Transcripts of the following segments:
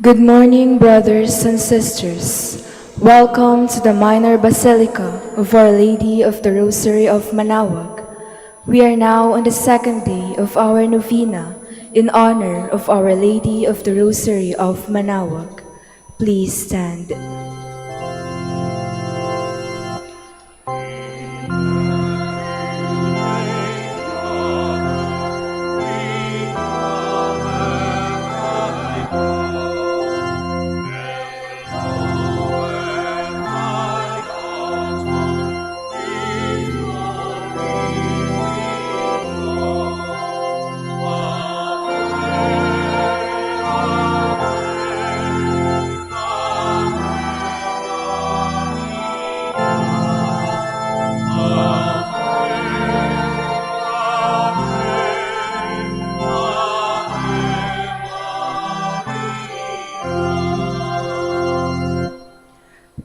Good morning, brothers and sisters. Welcome to the Minor Basilica of Our Lady of the Rosary of Manaoag. We are now on the second day of our novena in honor of Our Lady of the Rosary of Manaoag. Please stand.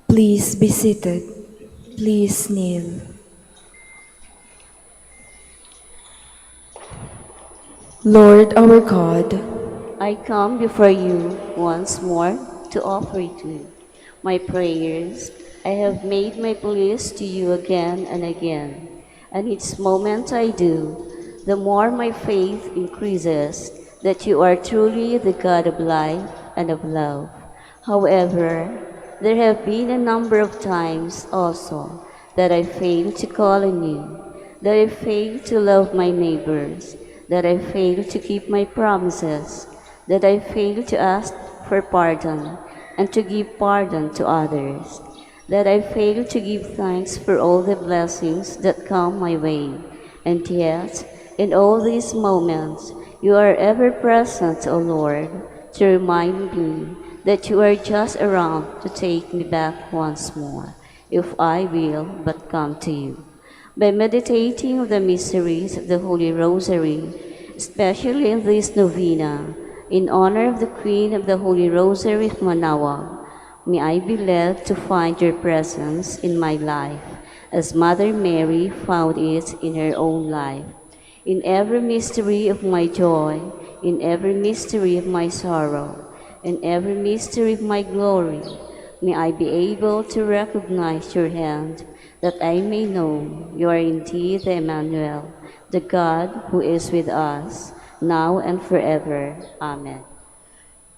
Please be seated. Please kneel. Lord our God, I come before you once more to offer to you my prayers. I have made my pleas to you again and again, and each moment I do, the more my faith increases that you are truly the God of life and of love. However, there have been a number of times also that I failed to call on you, that I failed to love my neighbors, that I failed to keep my promises, that I failed to ask for pardon and to give pardon to others, that I failed to give thanks for all the blessings that come my way. And yet, in all these moments, you are ever present, O Lord, to remind me that you are just around to take me back once more, if I will but come to you. By meditating on the mysteries of the Holy Rosary, especially in this novena, in honor of the Queen of the Holy Rosary of Manaoag, may I be led to find your presence in my life, as Mother Mary found it in her own life. In every mystery of my joy, in every mystery of my sorrow, in every mystery of my glory, may I be able to recognize your hand, that I may know you are indeed the Emmanuel, the God who is with us, now and forever. Amen.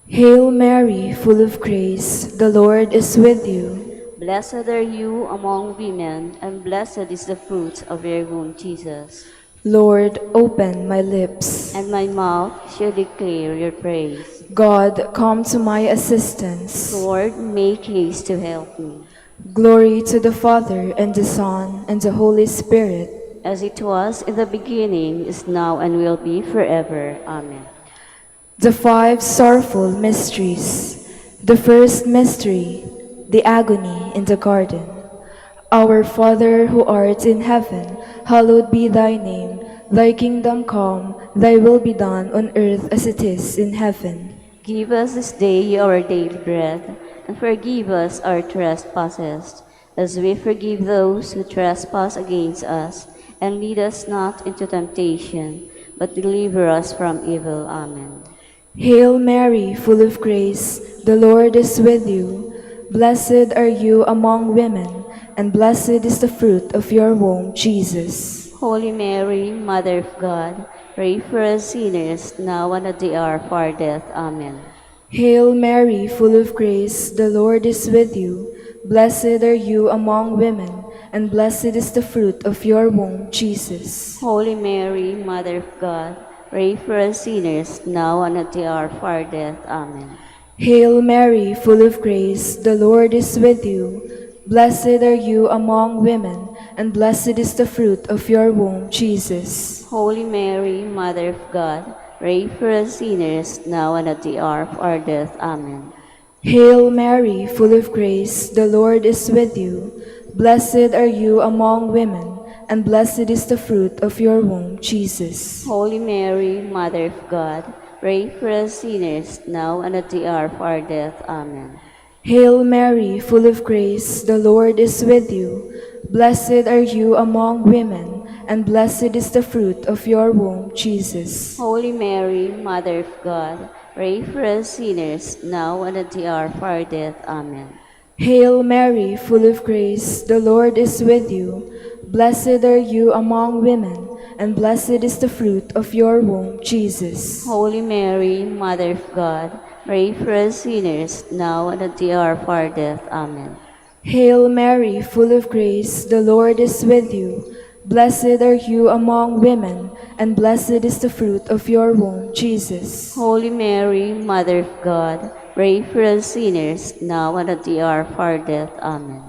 Hail Mary, full of grace, the Lord is with you. Blessed are you among women, and blessed is the fruit of your womb, Jesus. Lord, open my lips. And my mouth shall declare your praise. God, come to my assistance. Lord, make haste to help me. Glory to the Father, and the Son, and the Holy Spirit. As it was in the beginning, is now, and will be forever. Amen. The five sorrowful mysteries. The first mystery, the agony in the garden. Our Father who art in heaven, hallowed be thy name. Thy kingdom come, thy will be done on earth as it is in heaven. Give us this day our daily bread, and forgive us our trespasses, as we forgive those who trespass against us. And lead us not into temptation, but deliver us from evil. Amen. Hail Mary, full of grace, the Lord is with you. Blessed are you among women, and blessed is the fruit of your womb, Jesus. Holy Mary, Mother of God, pray for us sinners, now and at the hour of our death. Amen. Hail Mary, full of grace, the Lord is with you. Blessed are you among women, and blessed is the fruit of your womb, Jesus. Holy Mary, Mother of God, pray for us sinners, now and at the hour of our death. Amen. Hail Mary, full of grace, the Lord is with you. Blessed are you among women, and blessed is the fruit of your womb, Jesus. Holy Mary, Mother of God, pray for us sinners, now and at the hour of our death. Amen. Hail Mary, full of grace, the Lord is with you. Blessed are you among women, and blessed is the fruit of your womb, Jesus. Holy Mary, Mother of God, pray for us sinners, now and at the hour of our death. Amen. Hail Mary, full of grace, the Lord is with you. Blessed are you among women, and blessed is the fruit of your womb, Jesus. Holy Mary, Mother of God, pray for us sinners, now and at the hour of our death. Amen. Hail Mary, full of grace, the Lord is with you. Blessed are you among women, and blessed is the fruit of your womb, Jesus. Holy Mary, Mother of God, pray for us sinners, now and at the hour of our death. Amen. Hail Mary, full of grace, the Lord is with you. Blessed are you among women, and blessed is the fruit of your womb, Jesus. Holy Mary, Mother of God, pray for us sinners, now and at the hour of our death. Amen.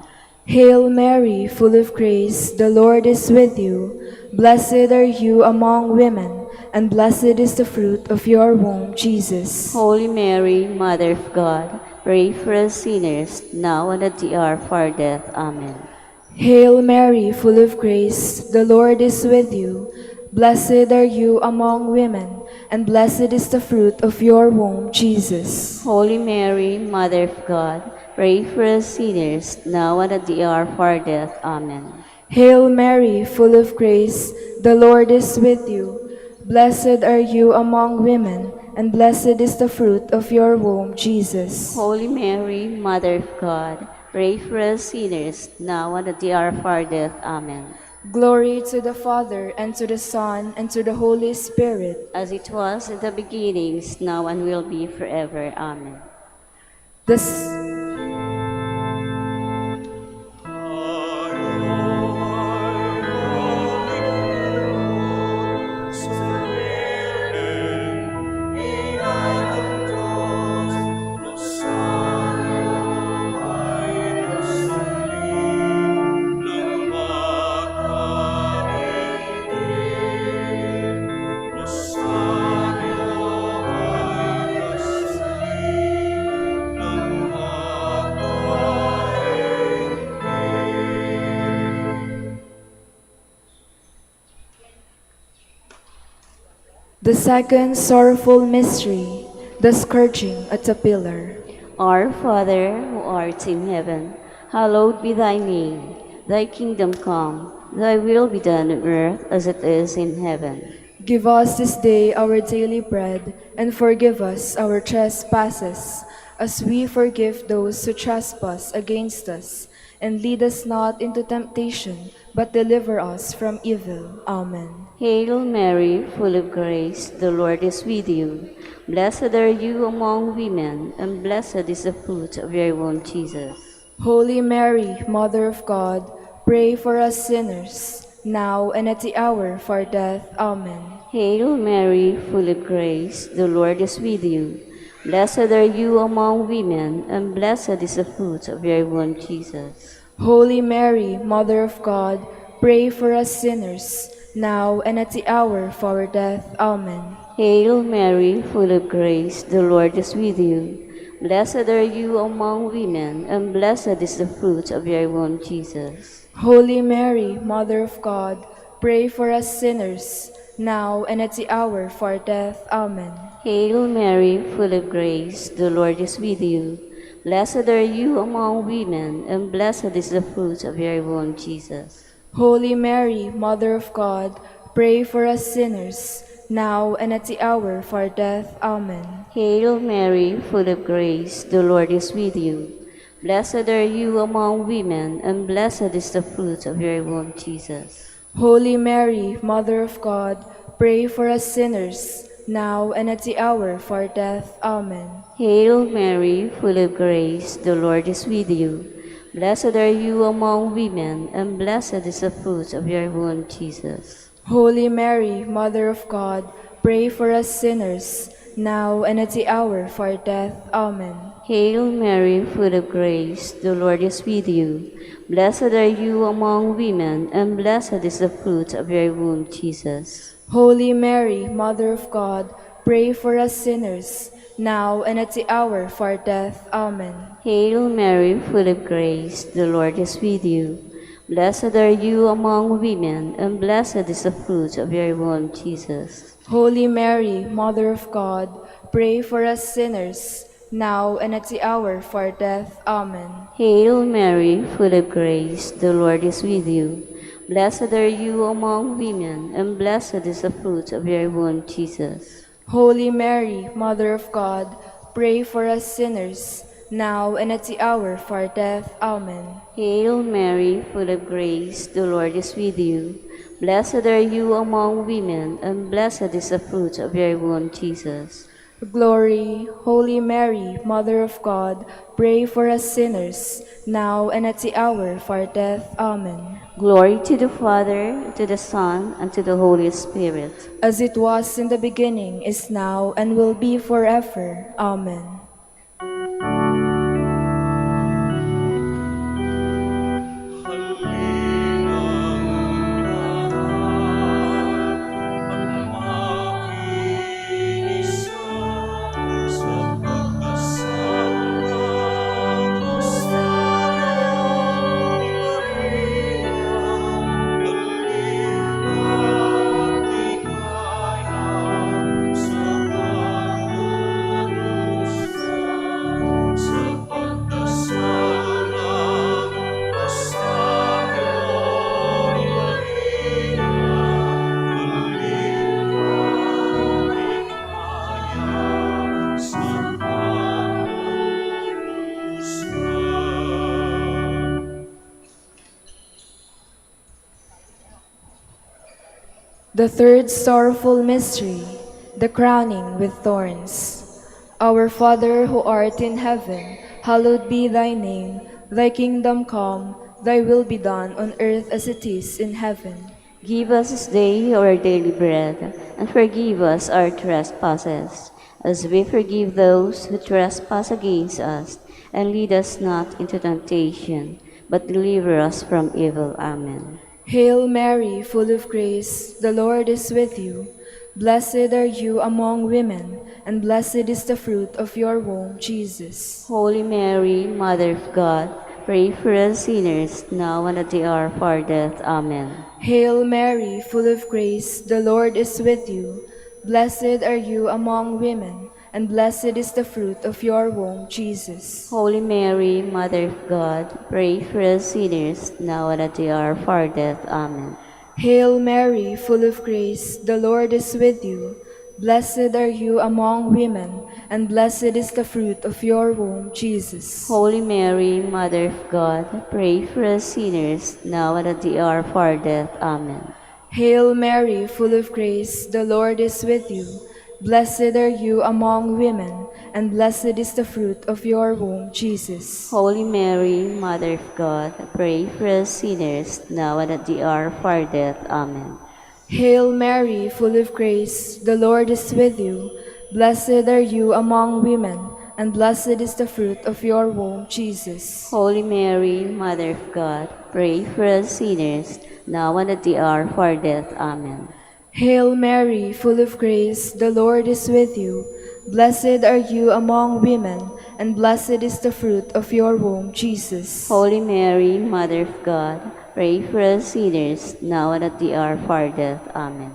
Hail Mary, full of grace, the Lord is with you. Blessed are you among women, and blessed is the fruit of your womb, Jesus. Holy Mary, Mother of God, pray for us sinners, now and at the hour of our death. Amen. Hail Mary, full of grace, the Lord is with you. Blessed are you among women, and blessed is the fruit of your womb, Jesus. Holy Mary, Mother of God, pray for us sinners, now and at the hour of our death. Amen. Hail Mary, full of grace, the Lord is with you. Blessed are you among women, and blessed is the fruit of your womb, Jesus. Holy Mary, Mother of God, pray for us sinners, now and at the hour of our death. Amen. Glory to the Father, and to the Son, and to the Holy Spirit. As it was in the beginning, is now, and will be forever. Amen. The s- The second sorrowful mystery, the scourging at the pillar. Our Father, who art in heaven, hallowed be thy name. Thy kingdom come, thy will be done on earth as it is in heaven. Give us this day our daily bread, and forgive us our trespasses, as we forgive those who trespass against us. And lead us not into temptation, but deliver us from evil. Amen. Hail Mary, full of grace, the Lord is with you. Blessed are you among women, and blessed is the fruit of your womb, Jesus. Holy Mary, Mother of God, pray for us sinners, now and at the hour of our death. Amen. Hail Mary, full of grace, the Lord is with you. Blessed are you among women, and blessed is the fruit of your womb, Jesus. Holy Mary, Mother of God, pray for us sinners, now and at the hour of our death. Amen. Hail Mary, full of grace, the Lord is with you. Blessed are you among women, and blessed is the fruit of your womb, Jesus. Holy Mary, Mother of God, pray for us sinners, now and at the hour of our death. Amen. Hail Mary, full of grace, the Lord is with you. Blessed are you among women, and blessed is the fruit of your womb, Jesus. Holy Mary, Mother of God, pray for us sinners, now and at the hour of our death. Amen. Hail Mary, full of grace, the Lord is with you. Blessed are you among women, and blessed is the fruit of your womb, Jesus. Holy Mary, Mother of God, pray for us sinners, now and at the hour of our death. Amen. Hail Mary, full of grace, the Lord is with you. Blessed are you among women, and blessed is the fruit of your womb, Jesus. Holy Mary, Mother of God, pray for us sinners, now and at the hour of our death. Amen. Hail Mary, full of grace, the Lord is with you. Blessed are you among women, and blessed is the fruit of your womb, Jesus. Holy Mary, Mother of God, pray for us sinners, now and at the hour of our death. Amen. Hail Mary, full of grace, the Lord is with you. Blessed are you among women, and blessed is the fruit of your womb, Jesus. Holy Mary, Mother of God, pray for us sinners, now and at the hour of our death. Amen. Hail Mary, full of grace, the Lord is with you. Blessed are you among women, and blessed is the fruit of your womb, Jesus. Holy Mary, Mother of God, pray for us sinners, now and at the hour of our death. Amen. Hail Mary, full of grace, the Lord is with you. Blessed are you among women, and blessed is the fruit of your womb, Jesus. Glory, Holy Mary, Mother of God, pray for us sinners, now and at the hour of our death. Amen. Glory to the Father, to the Son, and to the Holy Spirit. As it was in the beginning, is now, and will be forever. Amen. The third sorrowful mystery, the crowning with thorns. Our Father who art in heaven, hallowed be thy name. Thy kingdom come, thy will be done on earth as it is in heaven. Give us this day our daily bread, and forgive us our trespasses, as we forgive those who trespass against us. And lead us not into temptation, but deliver us from evil. Amen. Hail Mary, full of grace, the Lord is with you. Blessed are you among women, and blessed is the fruit of your womb, Jesus. Holy Mary, Mother of God, pray for us sinners, now and at the hour of our death. Amen. Hail Mary, full of grace, the Lord is with you. Blessed are you among women, and blessed is the fruit of your womb, Jesus. Holy Mary, Mother of God, pray for us sinners, now and at the hour of our death. Amen. Hail Mary, full of grace, the Lord is with you. Blessed are you among women, and blessed is the fruit of your womb, Jesus. Holy Mary, Mother of God, pray for us sinners, now and at the hour of our death. Amen. Hail Mary, full of grace, the Lord is with you. Blessed are you among women, and blessed is the fruit of your womb, Jesus. Holy Mary, Mother of God, pray for us sinners, now and at the hour of our death. Amen. Hail Mary, full of grace, the Lord is with you. Blessed are you among women, and blessed is the fruit of your womb, Jesus. Holy Mary, Mother of God, pray for us sinners, now and at the hour of our death. Amen. Hail Mary, full of grace, the Lord is with you. Blessed are you among women, and blessed is the fruit of your womb, Jesus. Holy Mary, Mother of God, pray for us sinners, now and at the hour of our death. Amen.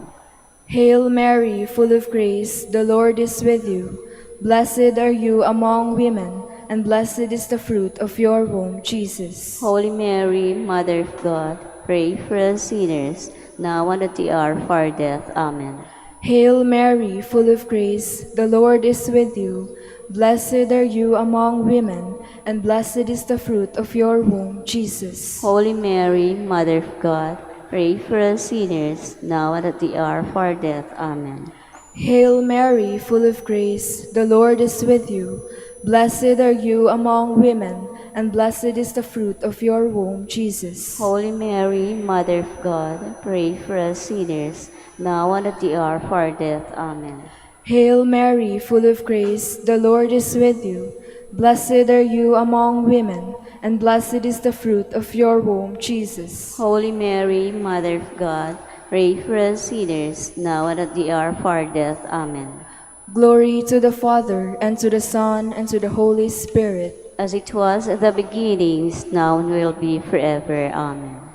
Hail Mary, full of grace, the Lord is with you. Blessed are you among women, and blessed is the fruit of your womb, Jesus. Holy Mary, Mother of God, pray for us sinners, now and at the hour of our death. Amen. Hail Mary, full of grace, the Lord is with you. Blessed are you among women, and blessed is the fruit of your womb, Jesus. Holy Mary, Mother of God, pray for us sinners, now and at the hour of our death. Amen. Hail Mary, full of grace, the Lord is with you. Blessed are you among women, and blessed is the fruit of your womb, Jesus. Holy Mary, Mother of God, pray for us sinners, now and at the hour of our death. Amen. Hail Mary, full of grace, the Lord is with you. Blessed are you among women, and blessed is the fruit of your womb, Jesus. Holy Mary, Mother of God, pray for us sinners, now and at the hour of our death. Amen. Glory to the Father, and to the Son, and to the Holy Spirit. As it was at the beginning, is now, and will be forever. Amen.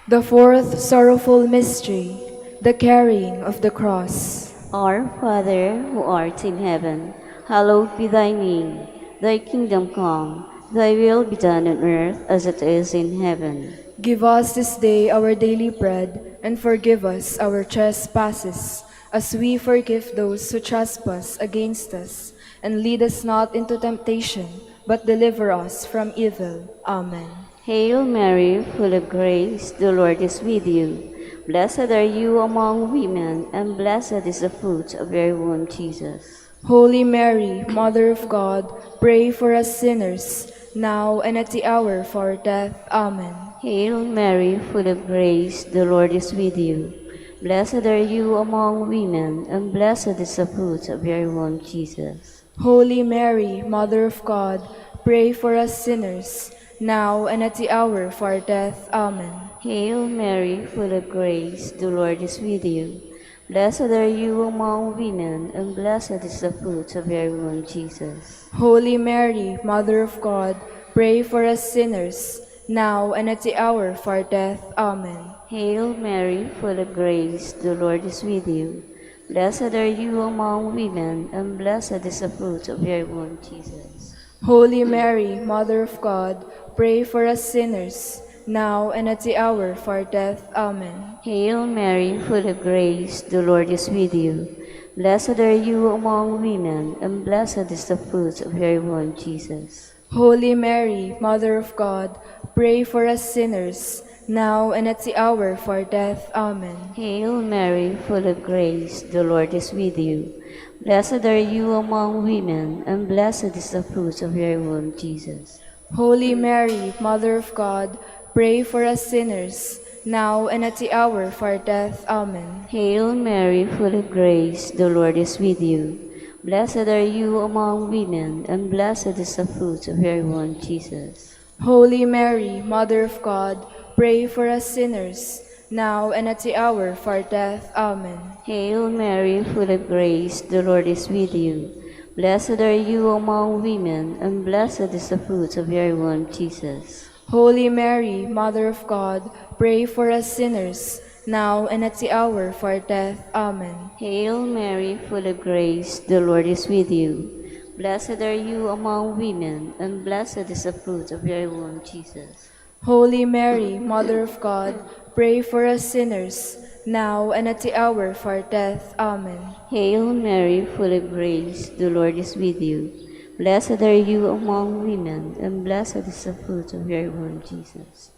The fourth sorrowful mystery, the carrying of the cross. Our Father, who art in heaven, hallowed be thy name. Thy kingdom come, thy will be done on earth as it is in heaven. Give us this day our daily bread, and forgive us our trespasses, as we forgive those who trespass against us. And lead us not into temptation, but deliver us from evil. Amen. Hail Mary, full of grace, the Lord is with you. Blessed are you among women, and blessed is the fruit of your womb, Jesus. Holy Mary, Mother of God, pray for us sinners, now and at the hour of our death. Amen. Hail Mary, full of grace, the Lord is with you. Blessed are you among women, and blessed is the fruit of your womb, Jesus. Holy Mary, Mother of God, pray for us sinners, now and at the hour of our death. Amen. Hail Mary, full of grace, the Lord is with you. Blessed are you among women, and blessed is the fruit of your womb, Jesus. Holy Mary, Mother of God, pray for us sinners, now and at the hour of our death. Amen. Hail Mary, full of grace, the Lord is with you. Blessed are you among women, and blessed is the fruit of your womb, Jesus. Holy Mary, Mother of God, pray for us sinners, now and at the hour of our death. Amen. Hail Mary, full of grace, the Lord is with you. Blessed are you among women, and blessed is the fruit of your womb, Jesus. Holy Mary, Mother of God, pray for us sinners, now and at the hour of our death. Amen. Hail Mary, full of grace, the Lord is with you. Blessed are you among women, and blessed is the fruit of your womb, Jesus. Holy Mary, Mother of God, pray for us sinners, now and at the hour of our death. Amen. Hail Mary, full of grace, the Lord is with you. Blessed are you among women, and blessed is the fruit of your womb, Jesus. Holy Mary, Mother of God, pray for us sinners, now and at the hour of our death. Amen. Hail Mary, full of grace, the Lord is with you. Blessed are you among women, and blessed is the fruit of your womb, Jesus. Holy Mary, Mother of God, pray for us sinners, now and at the hour of our death. Amen. Hail Mary, full of grace, the Lord is with you. Blessed are you among women, and blessed is the fruit of your womb, Jesus. Holy Mary, Mother of God, pray for us sinners, now and at the hour of our death. Amen. Hail Mary, full of grace, the Lord is with you. Blessed are you among women, and blessed is the fruit of your womb, Jesus.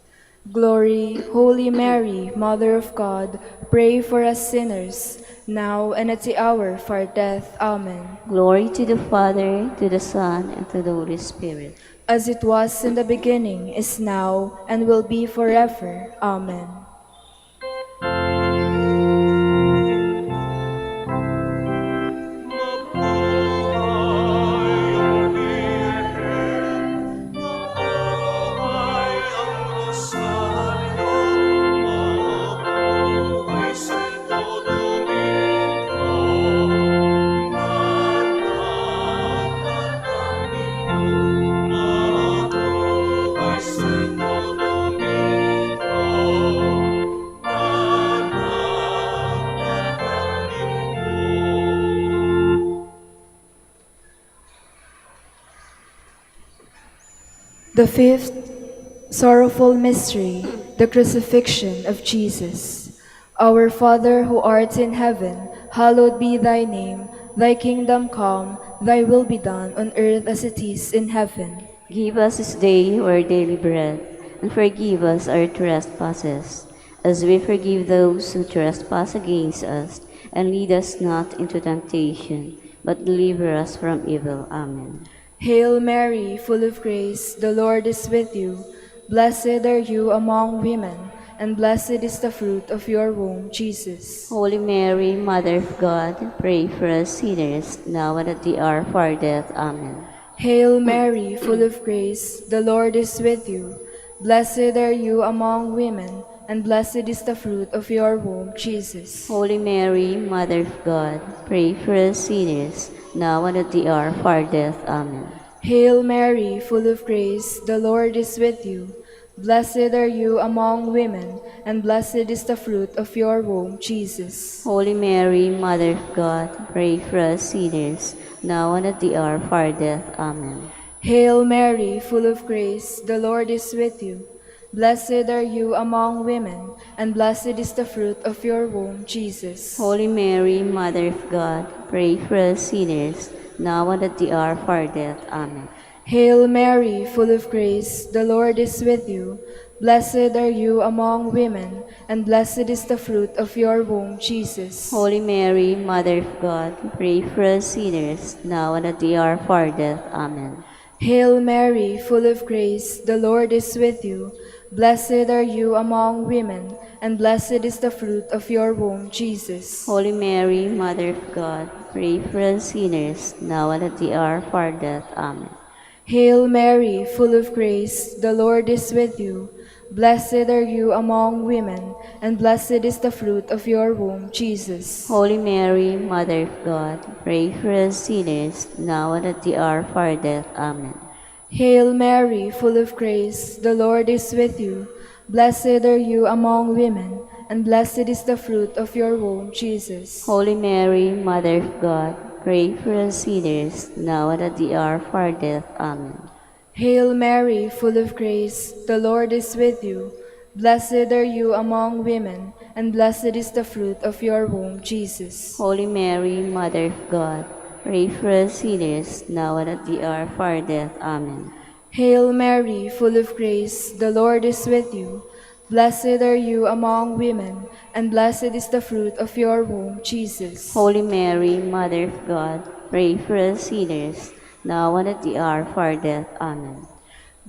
Glory, Holy Mary, Mother of God, pray for us sinners, now and at the hour of our death. Amen. Glory to the Father, to the Son, and to the Holy Spirit. As it was in the beginning, is now, and will be forever. Amen. The fifth sorrowful mystery, the crucifixion of Jesus. Our Father who art in heaven, hallowed be thy name. Thy kingdom come, thy will be done on earth as it is in heaven. Give us this day our daily bread, and forgive us our trespasses, as we forgive those who trespass against us. And lead us not into temptation, but deliver us from evil. Amen. Hail Mary, full of grace, the Lord is with you. Blessed are you among women, and blessed is the fruit of your womb, Jesus. Holy Mary, Mother of God, pray for us sinners, now and at the hour of our death. Amen. Hail Mary, full of grace, the Lord is with you. Blessed are you among women, and blessed is the fruit of your womb, Jesus. Holy Mary, Mother of God, pray for us sinners, now and at the hour of our death. Amen. Hail Mary, full of grace, the Lord is with you. Blessed are you among women, and blessed is the fruit of your womb, Jesus. Holy Mary, Mother of God, pray for us sinners, now and at the hour of our death. Amen. Hail Mary, full of grace, the Lord is with you. Blessed are you among women, and blessed is the fruit of your womb, Jesus. Holy Mary, Mother of God, pray for us sinners, now and at the hour of our death. Amen. Hail Mary, full of grace, the Lord is with you. Blessed are you among women, and blessed is the fruit of your womb, Jesus. Holy Mary, Mother of God, pray for us sinners, now and at the hour of our death. Amen. Hail Mary, full of grace, the Lord is with you. Blessed are you among women, and blessed is the fruit of your womb, Jesus. Holy Mary, Mother of God, pray for us sinners, now and at the hour of our death. Amen. Hail Mary, full of grace, the Lord is with you. Blessed are you among women, and blessed is the fruit of your womb, Jesus. Holy Mary, Mother of God, pray for us sinners, now and at the hour of our death. Amen. Hail Mary, full of grace, the Lord is with you. Blessed are you among women, and blessed is the fruit of your womb, Jesus. Holy Mary, Mother of God, pray for us sinners, now and at the hour of our death. Amen. Hail Mary, full of grace, the Lord is with you. Blessed are you among women, and blessed is the fruit of your womb, Jesus. Holy Mary, Mother of God, pray for us sinners, now and at the hour of our death. Amen. Hail Mary, full of grace, the Lord is with you. Blessed are you among women, and blessed is the fruit of your womb, Jesus. Holy Mary, Mother of God, pray for us sinners, now and at the hour of our death. Amen.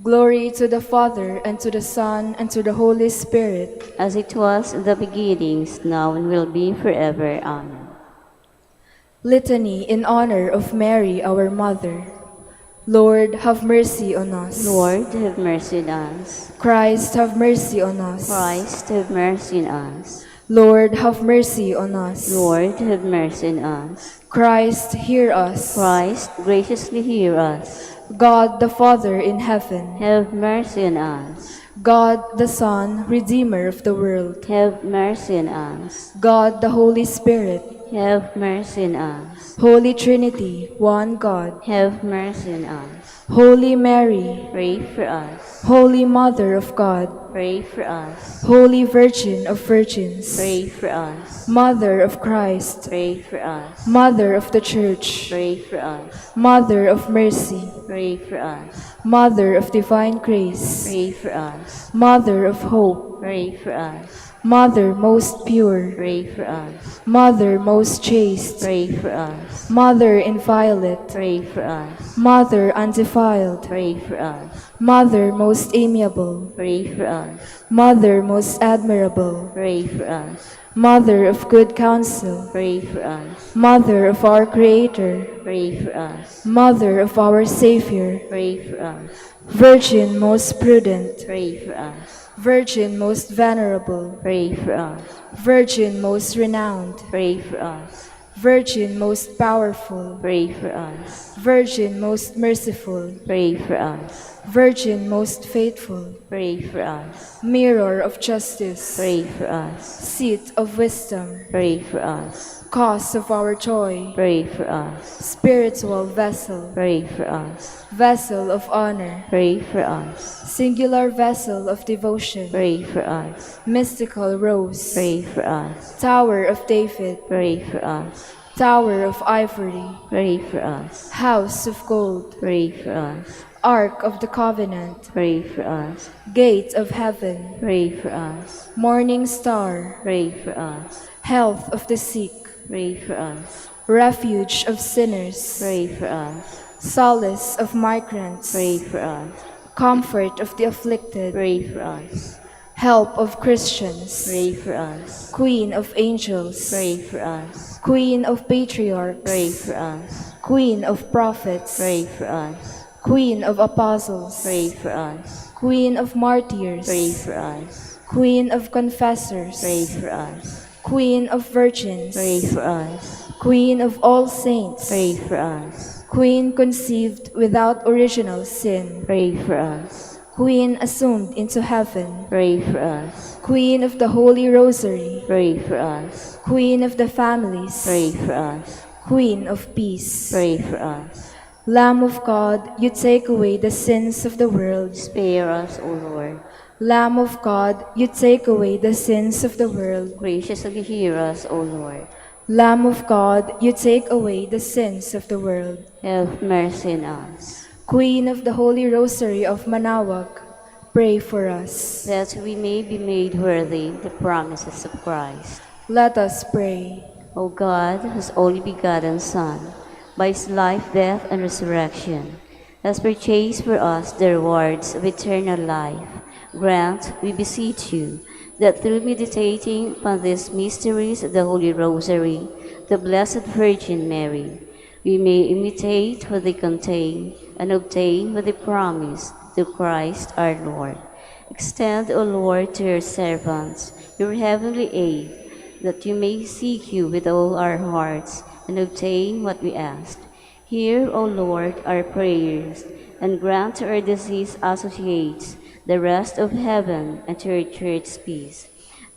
Glory to the Father, and to the Son, and to the Holy Spirit. As it was in the beginnings, now and will be forever. Amen. Litany in honor of Mary, our Mother. Lord, have mercy on us. Lord, have mercy on us. Christ, have mercy on us. Christ, have mercy on us. Lord, have mercy on us. Lord, have mercy on us. Christ, hear us. Christ, graciously hear us. God the Father in heaven, Have mercy on us. God the Son, Redeemer of the world, Have mercy on us. God the Holy Spirit, Have mercy on us. Holy Trinity, one God, Have mercy on us. Holy Mary, Pray for us. Holy Mother of God, Pray for us. Holy Virgin of Virgins, Pray for us. Mother of Christ, Pray for us. Mother of the Church, Pray for us. Mother of Mercy, Pray for us. Mother of Divine Grace, Pray for us. Mother of Hope, Pray for us. Mother most pure, Pray for us. Mother most chaste, Pray for us. Mother inviolate, Pray for us. Mother undefiled, Pray for us. Mother most amiable, Pray for us. Mother most admirable, Pray for us. Mother of good counsel, Pray for us. Mother of our Creator, Pray for us. Mother of our Savior, Pray for us. Virgin most prudent, Pray for us. Virgin most venerable, Pray for us. Virgin most renowned, Pray for us. Virgin most powerful, Pray for us. Virgin most merciful, Pray for us. Virgin most faithful, Pray for us. Mirror of justice, Pray for us. Seat of wisdom, Pray for us. Cause of our joy, Pray for us. Spiritual vessel, Pray for us. Vessel of honor, Pray for us. Singular vessel of devotion, Pray for us. Mystical rose, Pray for us. Tower of David, Pray for us. Tower of ivory, Pray for us. House of gold, Pray for us. Ark of the covenant, Pray for us. Gate of heaven, Pray for us. Morning star, Pray for us. Health of the sick, Pray for us. Refuge of sinners, Pray for us. Solace of migrants, Pray for us. Comfort of the afflicted, Pray for us. Help of Christians, Pray for us. Queen of angels, Pray for us. Queen of patriarchs, Pray for us. Queen of prophets, Pray for us. Queen of apostles, Pray for us. Queen of martyrs, Pray for us. Queen of confessors, Pray for us. Queen of virgins, Pray for us. Queen of all saints, Pray for us. Queen conceived without original sin, Pray for us. Queen assumed into heaven, Pray for us. Queen of the Holy Rosary, Pray for us. Queen of the families, Pray for us. Queen of peace. Pray for us. Lamb of God, you take away the sins of the world. Spare us, O Lord. Lamb of God, you take away the sins of the world. Graciously hear us, O Lord. Lamb of God, you take away the sins of the world. Have mercy on us, Queen of the Holy Rosary of Manaoag, pray for us. that we may be made worthy the promises of Christ. Let us pray. O God, whose only begotten Son, by his life, death, and resurrection, has purchased for us the rewards of eternal life, grant, we beseech you, that through meditating upon these mysteries of the Holy Rosary, the Blessed Virgin Mary, we may imitate what they contain and obtain what they promise through Christ our Lord. Extend, O Lord, to your servants your heavenly aid, that you may seek you with all our hearts and obtain what we ask. Hear, O Lord, our prayers, and grant to our deceased associates the rest of heaven and to your church peace.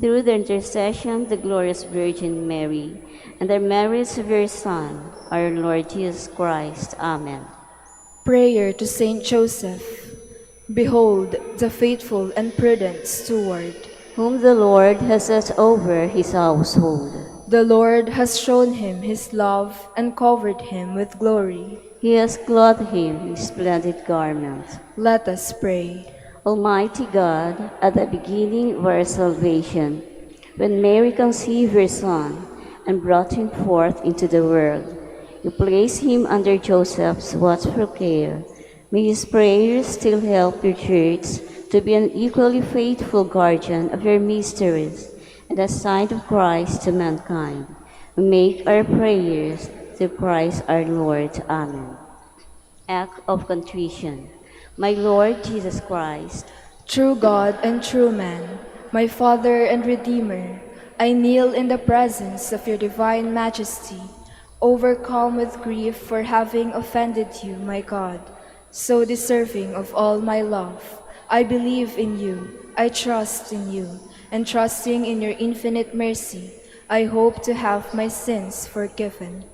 Through the intercession of the glorious Virgin Mary, and the merits of your Son, our Lord Jesus Christ. Amen. Prayer to Saint Joseph. Behold, the faithful and prudent steward. Whom the Lord has set over his household. The Lord has shown him his love and covered him with glory. He has clothed him in splendid garments. Let us pray. Almighty God, at the beginning of our salvation, when Mary conceived her Son and brought him forth into the world, you placed him under Joseph's watchful care. May his prayers still help your church to be an equally faithful guardian of your mysteries and a sign of Christ to mankind. We make our prayers through Christ our Lord. Amen. Act of Contrition. My Lord Jesus Christ, True God and true man, my Father and Redeemer, I kneel in the presence of your divine majesty, overcome with grief for having offended you, my God, so deserving of all my love. I believe in you, I trust in you, and trusting in your infinite mercy, I hope to have my sins forgiven.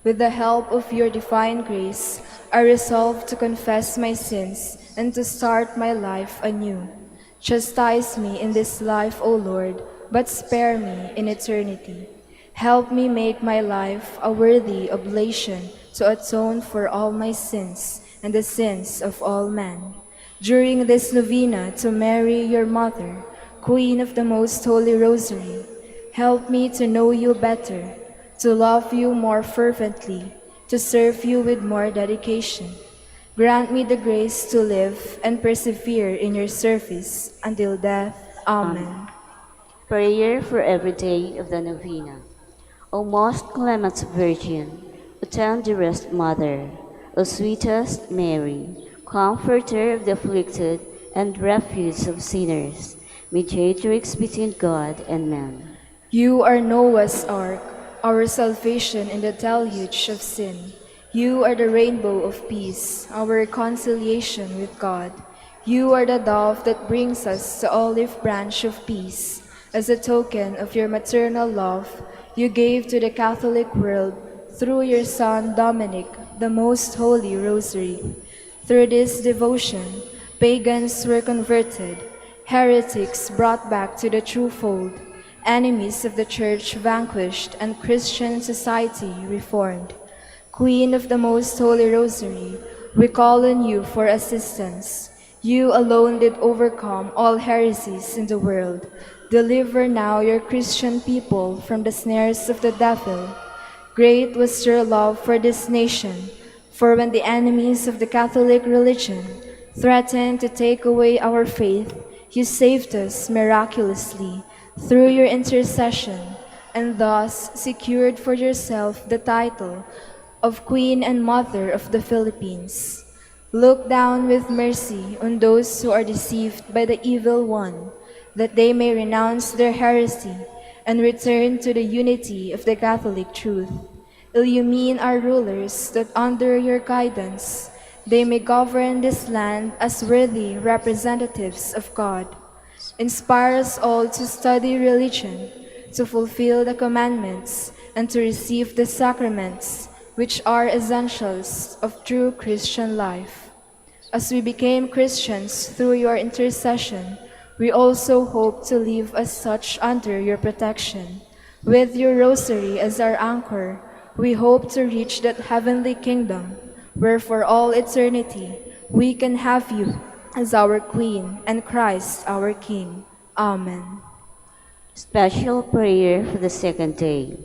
With the help of your divine grace, I resolve to confess my sins and to start my life anew. Chastise me in this life, O Lord, but spare me in eternity. Help me make my life a worthy oblation to atone for all my sins and the sins of all men. During this novena to Mary, your Mother, Queen of the Most Holy Rosary, help me to know you better, to love you more fervently, to serve you with more dedication. Grant me the grace to live and persevere in your service until death. Amen. prayer for every day of the novena. O most clement Virgin, O tenderest Mother, O sweetest Mary, Comforter of the afflicted and refuge of sinners, mediatrix between God and man. You are Noah's ark, our salvation in the deluge of sin. You are the rainbow of peace, our reconciliation with God. You are the dove that brings us the olive branch of peace. As a token of your maternal love, you gave to the Catholic world, through your Son Dominic, the Most Holy Rosary. Through this devotion, pagans were converted, heretics brought back to the true fold, enemies of the Church vanquished, and Christian society reformed. Queen of the Most Holy Rosary, we call on you for assistance. You alone did overcome all heresies in the world. Deliver now your Christian people from the snares of the devil. Great was your love for this nation, for when the enemies of the Catholic religion threatened to take away our faith, you saved us miraculously through your intercession, and thus secured for yourself the title of Queen and Mother of the Philippines. Look down with mercy on those who are deceived by the evil one, that they may renounce their heresy and return to the unity of the Catholic truth. Illumine our rulers, that under your guidance they may govern this land as worthy representatives of God. Inspire us all to study religion, to fulfill the commandments, and to receive the sacraments, which are essentials of true Christian life. As we became Christians through your intercession, we also hope to live as such under your protection. With your rosary as our anchor, we hope to reach that heavenly kingdom, where for all eternity we can have you as our Queen and Christ our King. Amen. Special prayer for the second day.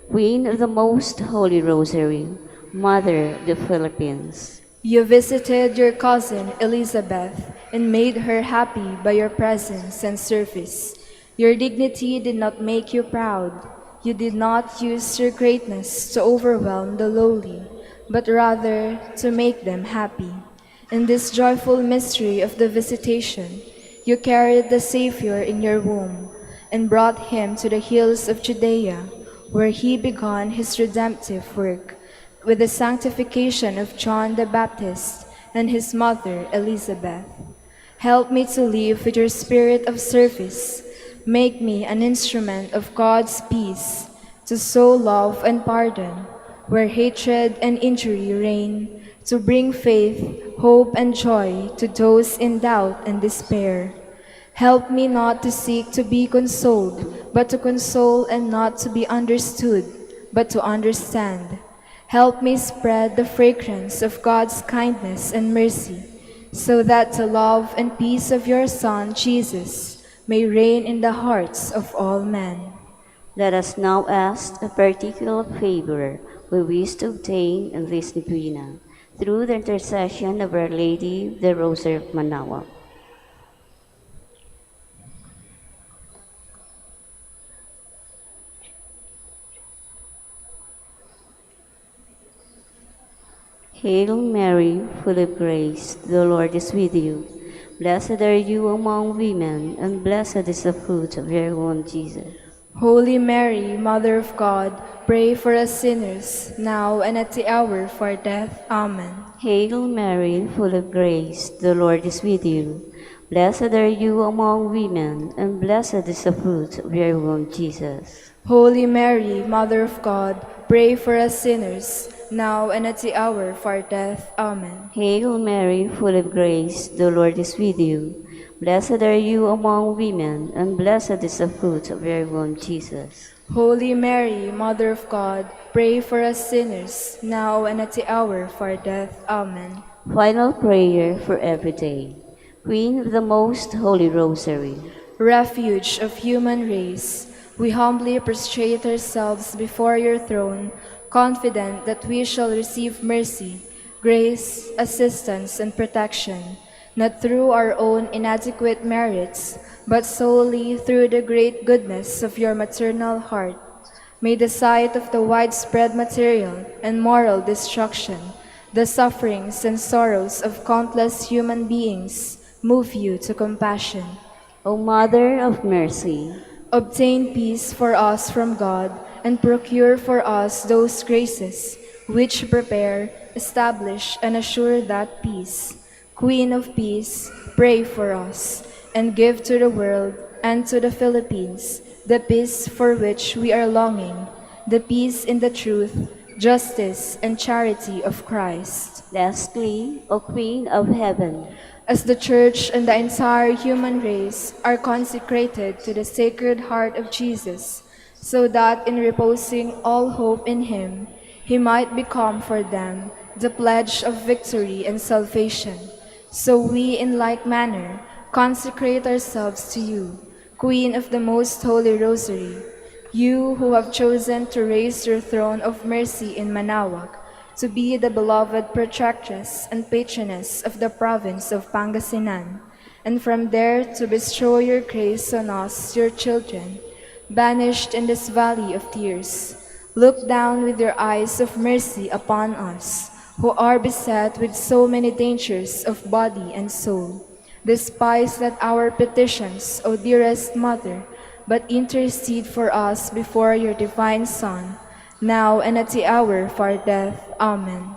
Queen of the Most Holy Rosary, Mother of the Philippines. You visited your cousin Elizabeth and made her happy by your presence and service. Your dignity did not make you proud. You did not use your greatness to overwhelm the lowly, but rather to make them happy. In this joyful mystery of the visitation, you carried the Savior in your womb and brought him to the hills of Judea, where he began his redemptive work with the sanctification of John the Baptist and his mother Elizabeth. Help me to live with your spirit of service. Make me an instrument of God's peace, to sow love and pardon where hatred and injury reign, to bring faith, hope, and joy to those in doubt and despair. Help me not to seek to be consoled, but to console, and not to be understood, but to understand. Help me spread the fragrance of God's kindness and mercy, so that the love and peace of your Son, Jesus, may reign in the hearts of all men. Let us now ask a particular favor we wish to obtain in this Novena, through the intercession of Our Lady, the Rosary of Manaoag. Hail Mary, full of grace, the Lord is with you. Blessed are you among women, and blessed is the fruit of your womb, Jesus. Holy Mary, Mother of God, pray for us sinners, now and at the hour of our death. Amen. Hail Mary, full of grace, the Lord is with you. Blessed are you among women, and blessed is the fruit of your womb, Jesus. Holy Mary, Mother of God, pray for us sinners, now and at the hour of our death. Amen. Hail Mary, full of grace, the Lord is with you. Blessed are you among women, and blessed is the fruit of your womb, Jesus. Holy Mary, Mother of God, pray for us sinners, now and at the hour of our death. Amen. Final prayer for every day. Queen of the Most Holy Rosary, Refuge of human race, we humbly prostrate ourselves before your throne, confident that we shall receive mercy, grace, assistance, and protection, not through our own inadequate merits, but solely through the great goodness of your maternal heart. May the sight of the widespread material and moral destruction, the sufferings and sorrows of countless human beings, move you to compassion. O Mother of Mercy, Obtain peace for us from God, and procure for us those graces which prepare, establish, and assure that peace. Queen of Peace, pray for us, and give to the world and to the Philippines the peace for which we are longing, the peace in the truth, justice, and charity of Christ. lastly, O Queen of Heaven, As the Church and the entire human race are consecrated to the Sacred Heart of Jesus, so that in reposing all hope in Him, He might become for them the pledge of victory and salvation, so we in like manner consecrate ourselves to you, Queen of the Most Holy Rosary, you who have chosen to raise your throne of mercy in Manaoag, to be the beloved protectress and patroness of the province of Pangasinan, and from there to bestow your grace on us, your children, banished in this valley of tears. Look down with your eyes of mercy upon us, who are beset with so many dangers of body and soul. Despise not our petitions, O dearest Mother, but intercede for us before your divine Son, now and at the hour of our death. Amen.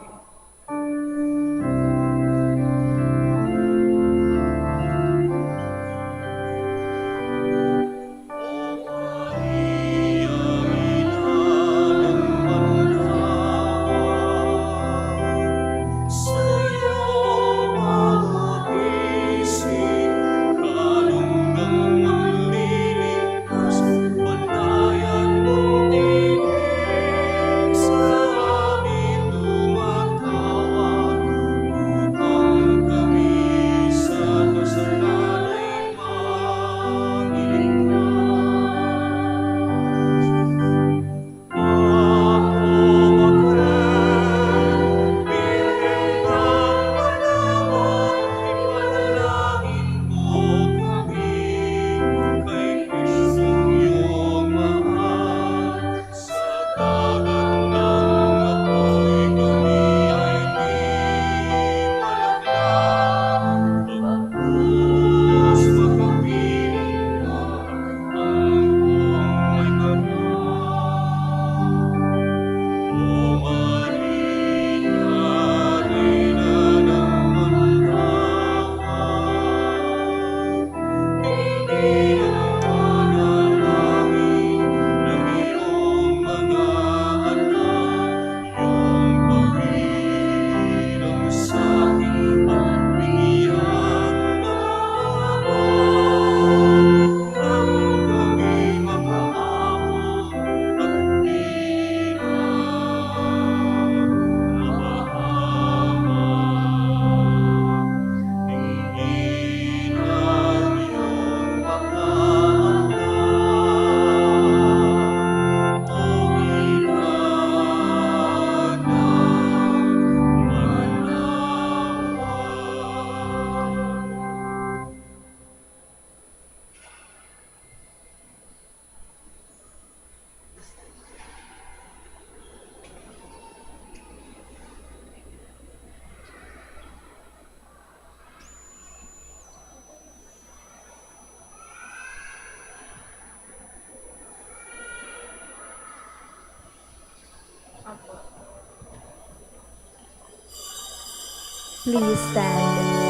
Please stand.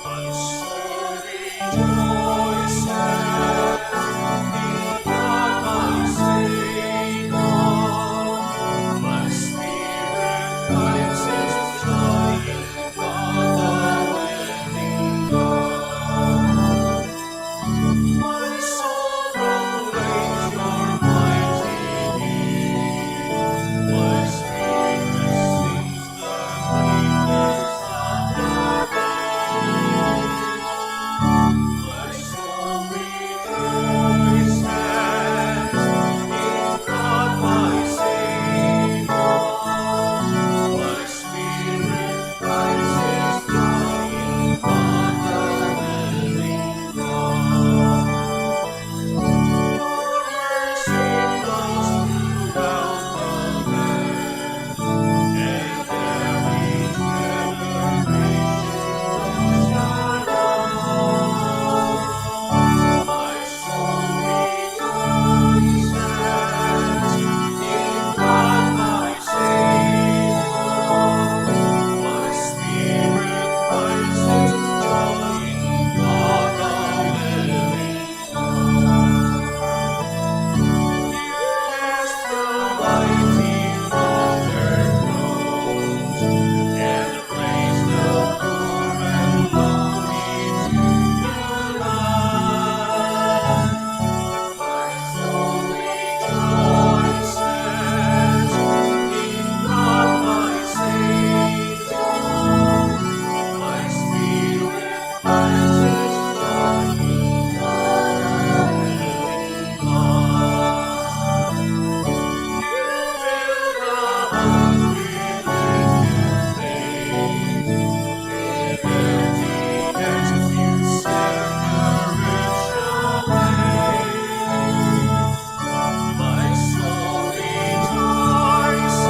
My soul rejoices in God my Savior. My spirit finds its joy in God the living God. My soul proclaims your mighty deed. My spirit sings the greatness of your name. My soul rejoices in God my Savior. My spirit finds its joy in God the living God. Your mercy flows throughout the land, and every generation knows your love. My soul rejoices in God my Savior. My spirit finds its joy in God the living God. You cast the mighty from their thrones, and raise the poor and lowly to new life. My soul rejoices in God my Savior. My spirit finds its joy in God the living God. You fill the hungry with good things. With empty hands you send the rich away. My soul rejoices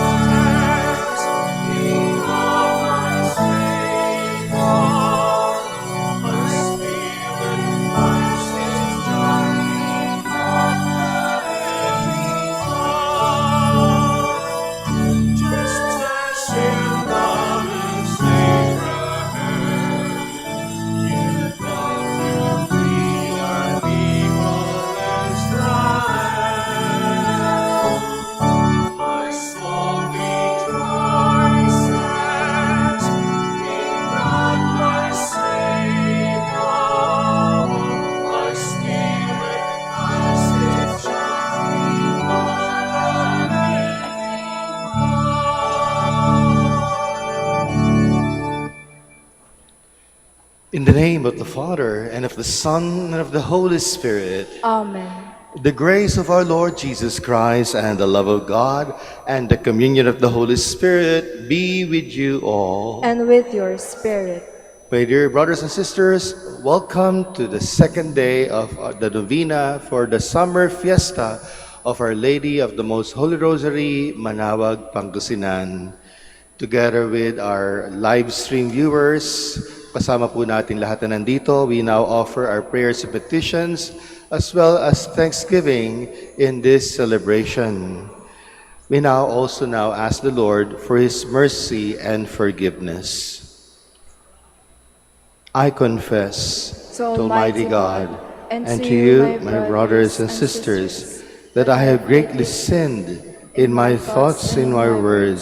in God my Savior. My spirit finds its joy in God the living God. Just as you promised Abraham, you come to free your people Israel. My soul rejoices in God my Savior. My spirit finds its joy in God the living God. In the name of the Father, and of the Son, and of the Holy Spirit, Amen. the grace of our Lord Jesus Christ, and the love of God, and the communion of the Holy Spirit be with you all. And with your spirit. My dear brothers and sisters, welcome to the second day of the Novena for the summer fiesta of Our Lady of the Most Holy Rosary, Manaoag, Pangasinan. Together with our live stream viewers, kasama po natin lahat na nandito, we now offer our prayers and petitions as well as thanksgiving in this celebration. We now also ask the Lord for His mercy and forgiveness. I confess To to Almighty Almighty God God, and and to to you, you, my my brothers brothers and and sisters, sisters, that that I I have have greatly greatly sinned sinned in in my my thoughts, thoughts in and in my my words, words,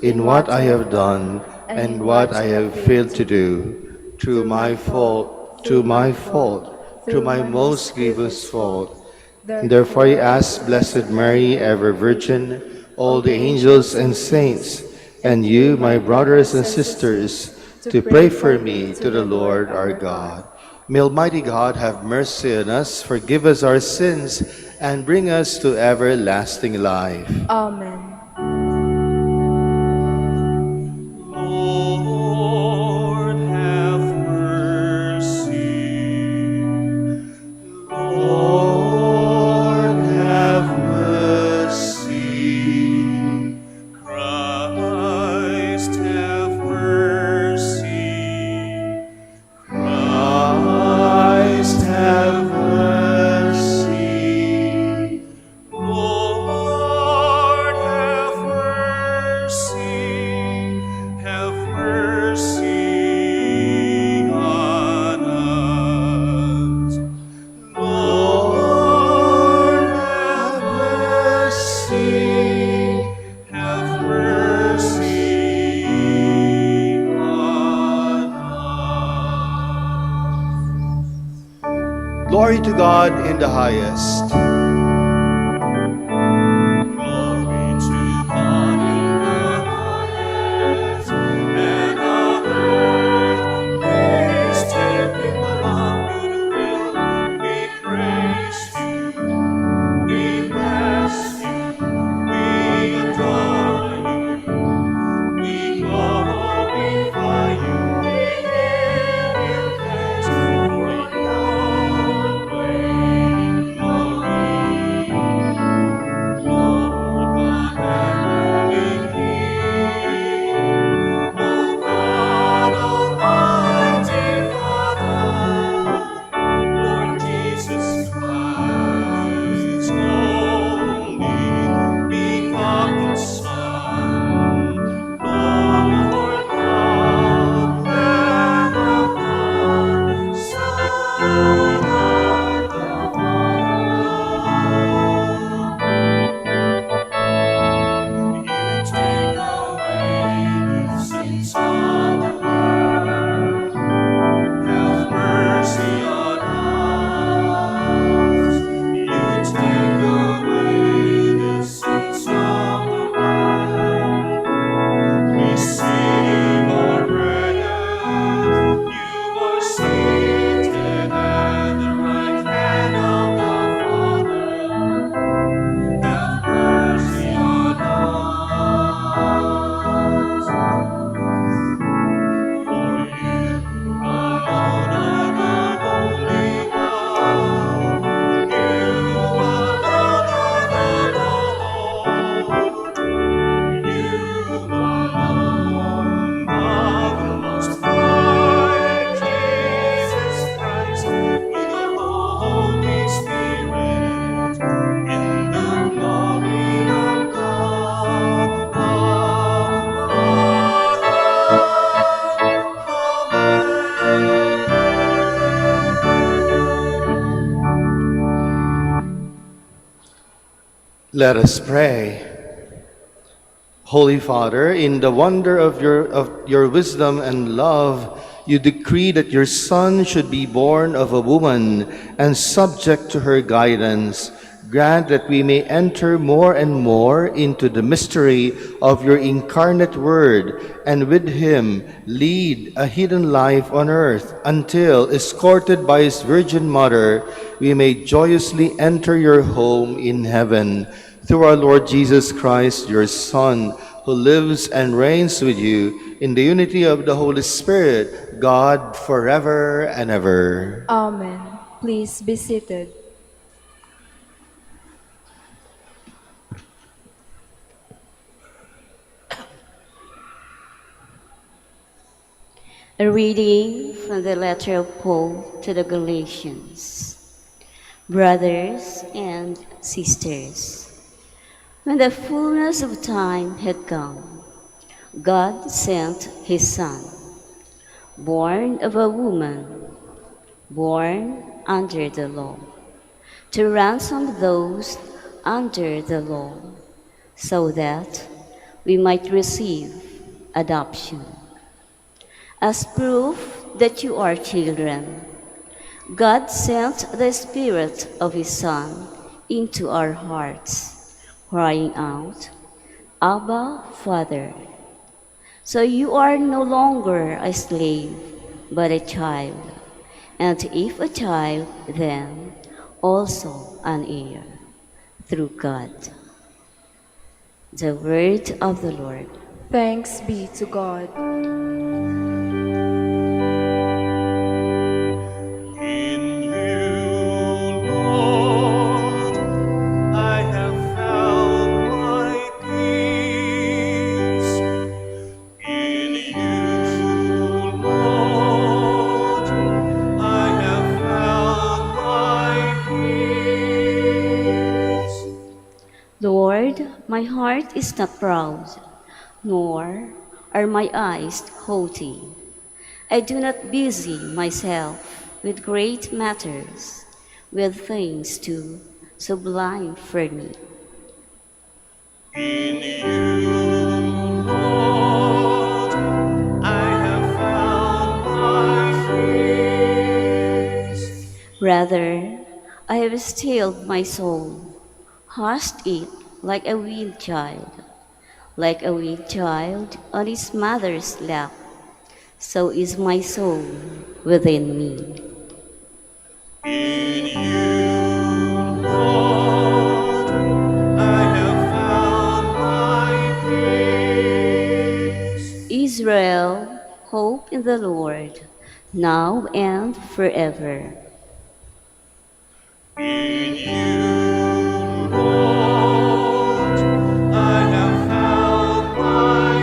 in in what what I I have have done, done, and and in what what I I have have failed failed to to do. do. Through Through my my fault, fault, through through my my fault, fault, through through my my most most grievous grievous fault. fault. Therefore I Therefore, ask Blessed Blessed Mary, Mary, ever ever Virgin, Virgin, all all the the angels angels and and saints, saints, and and you, you, my my brothers brothers and and sisters, sisters, to to pray pray for for me me to to the the Lord Lord our our God. God. May Almighty God have mercy on us, forgive us our sins, and bring us to everlasting life. Amen. Lord, have mercy. Lord, have mercy. Christ, have mercy. Christ, have mercy. to God in the highest. Glory to God in the highest, and on earth peace to people of good will. We praise you, we bless you, we adore you, we glorify you, we give you thanks for your great glory. Lord God, heavenly King, O God, Almighty Father, Lord Jesus Christ, only begotten Son, Lord God, Lamb of God, Son of the Father. You take away the sins of the world. Have mercy on us. You take away the sins of the world. Receive our prayer. You are seated at the right hand of the Father. Have mercy on us. For you alone are the Holy One. You alone are the Lord. You alone are the Most High, Jesus Christ, in the Holy Spirit, in the glory of God our Father. Let us pray. Holy Father, in the wonder of your wisdom and love, you decree that your Son should be born of a woman and subject to her guidance. Grant that we may enter more and more into the mystery of your incarnate Word, and with him lead a hidden life on earth until, escorted by his Virgin Mother, we may joyously enter your home in heaven. Through our Lord Jesus Christ, your Son, who lives and reigns with you in the unity of the Holy Spirit, God, forever and ever. Amen. Please be seated. A reading from the letter of Paul to the Galatians. Brothers and sisters, when the fullness of time had come, God sent his Son, born of a woman, born under the law, to ransom those under the law, so that we might receive adoption. As proof that you are children, God sent the Spirit of His Son into our hearts, crying out, Abba, Father. So you are no longer a slave, but a child, and if a child, then also an heir, through God. The word of the Lord. Thanks be to God. In you, Lord, I have found my peace. In you, Lord, I have found my peace. Lord, my heart is not proud, nor are my eyes haughty. I do not busy myself with great matters, with things too sublime for me. In you, Lord, I have found my peace. Rather, I have stilled my soul, hushed it like a weaned child. Like a weaned child on his mother's lap, so is my soul within me. In you, Lord, I have found my peace. Israel, hope in the Lord, now and forever. In you, Lord, I have found my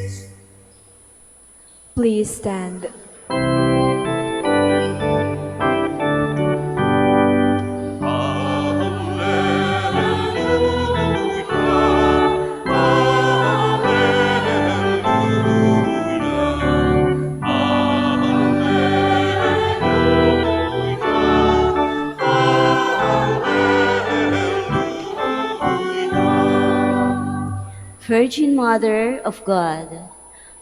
peace. Please stand. Virgin Mother of God,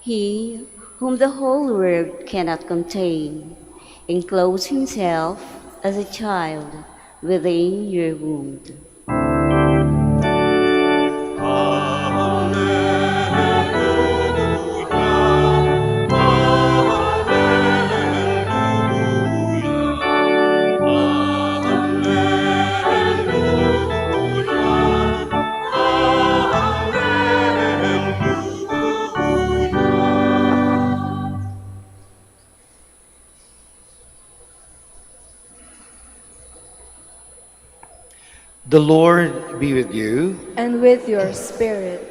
He whom the whole world cannot contain, enclose Himself as a child within your womb. The Lord be with you. And with your spirit.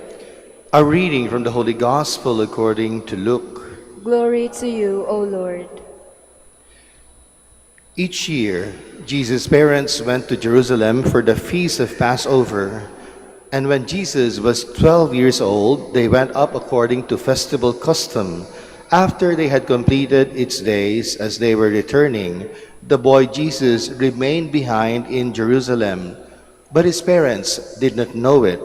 A reading from the Holy Gospel according to Luke. Glory to you, O Lord. Each year, Jesus' parents went to Jerusalem for the feast of Passover. And when Jesus was 12 years old, they went up according to festival custom. After they had completed its days as they were returning, the boy Jesus remained behind in Jerusalem. But his parents did not know it.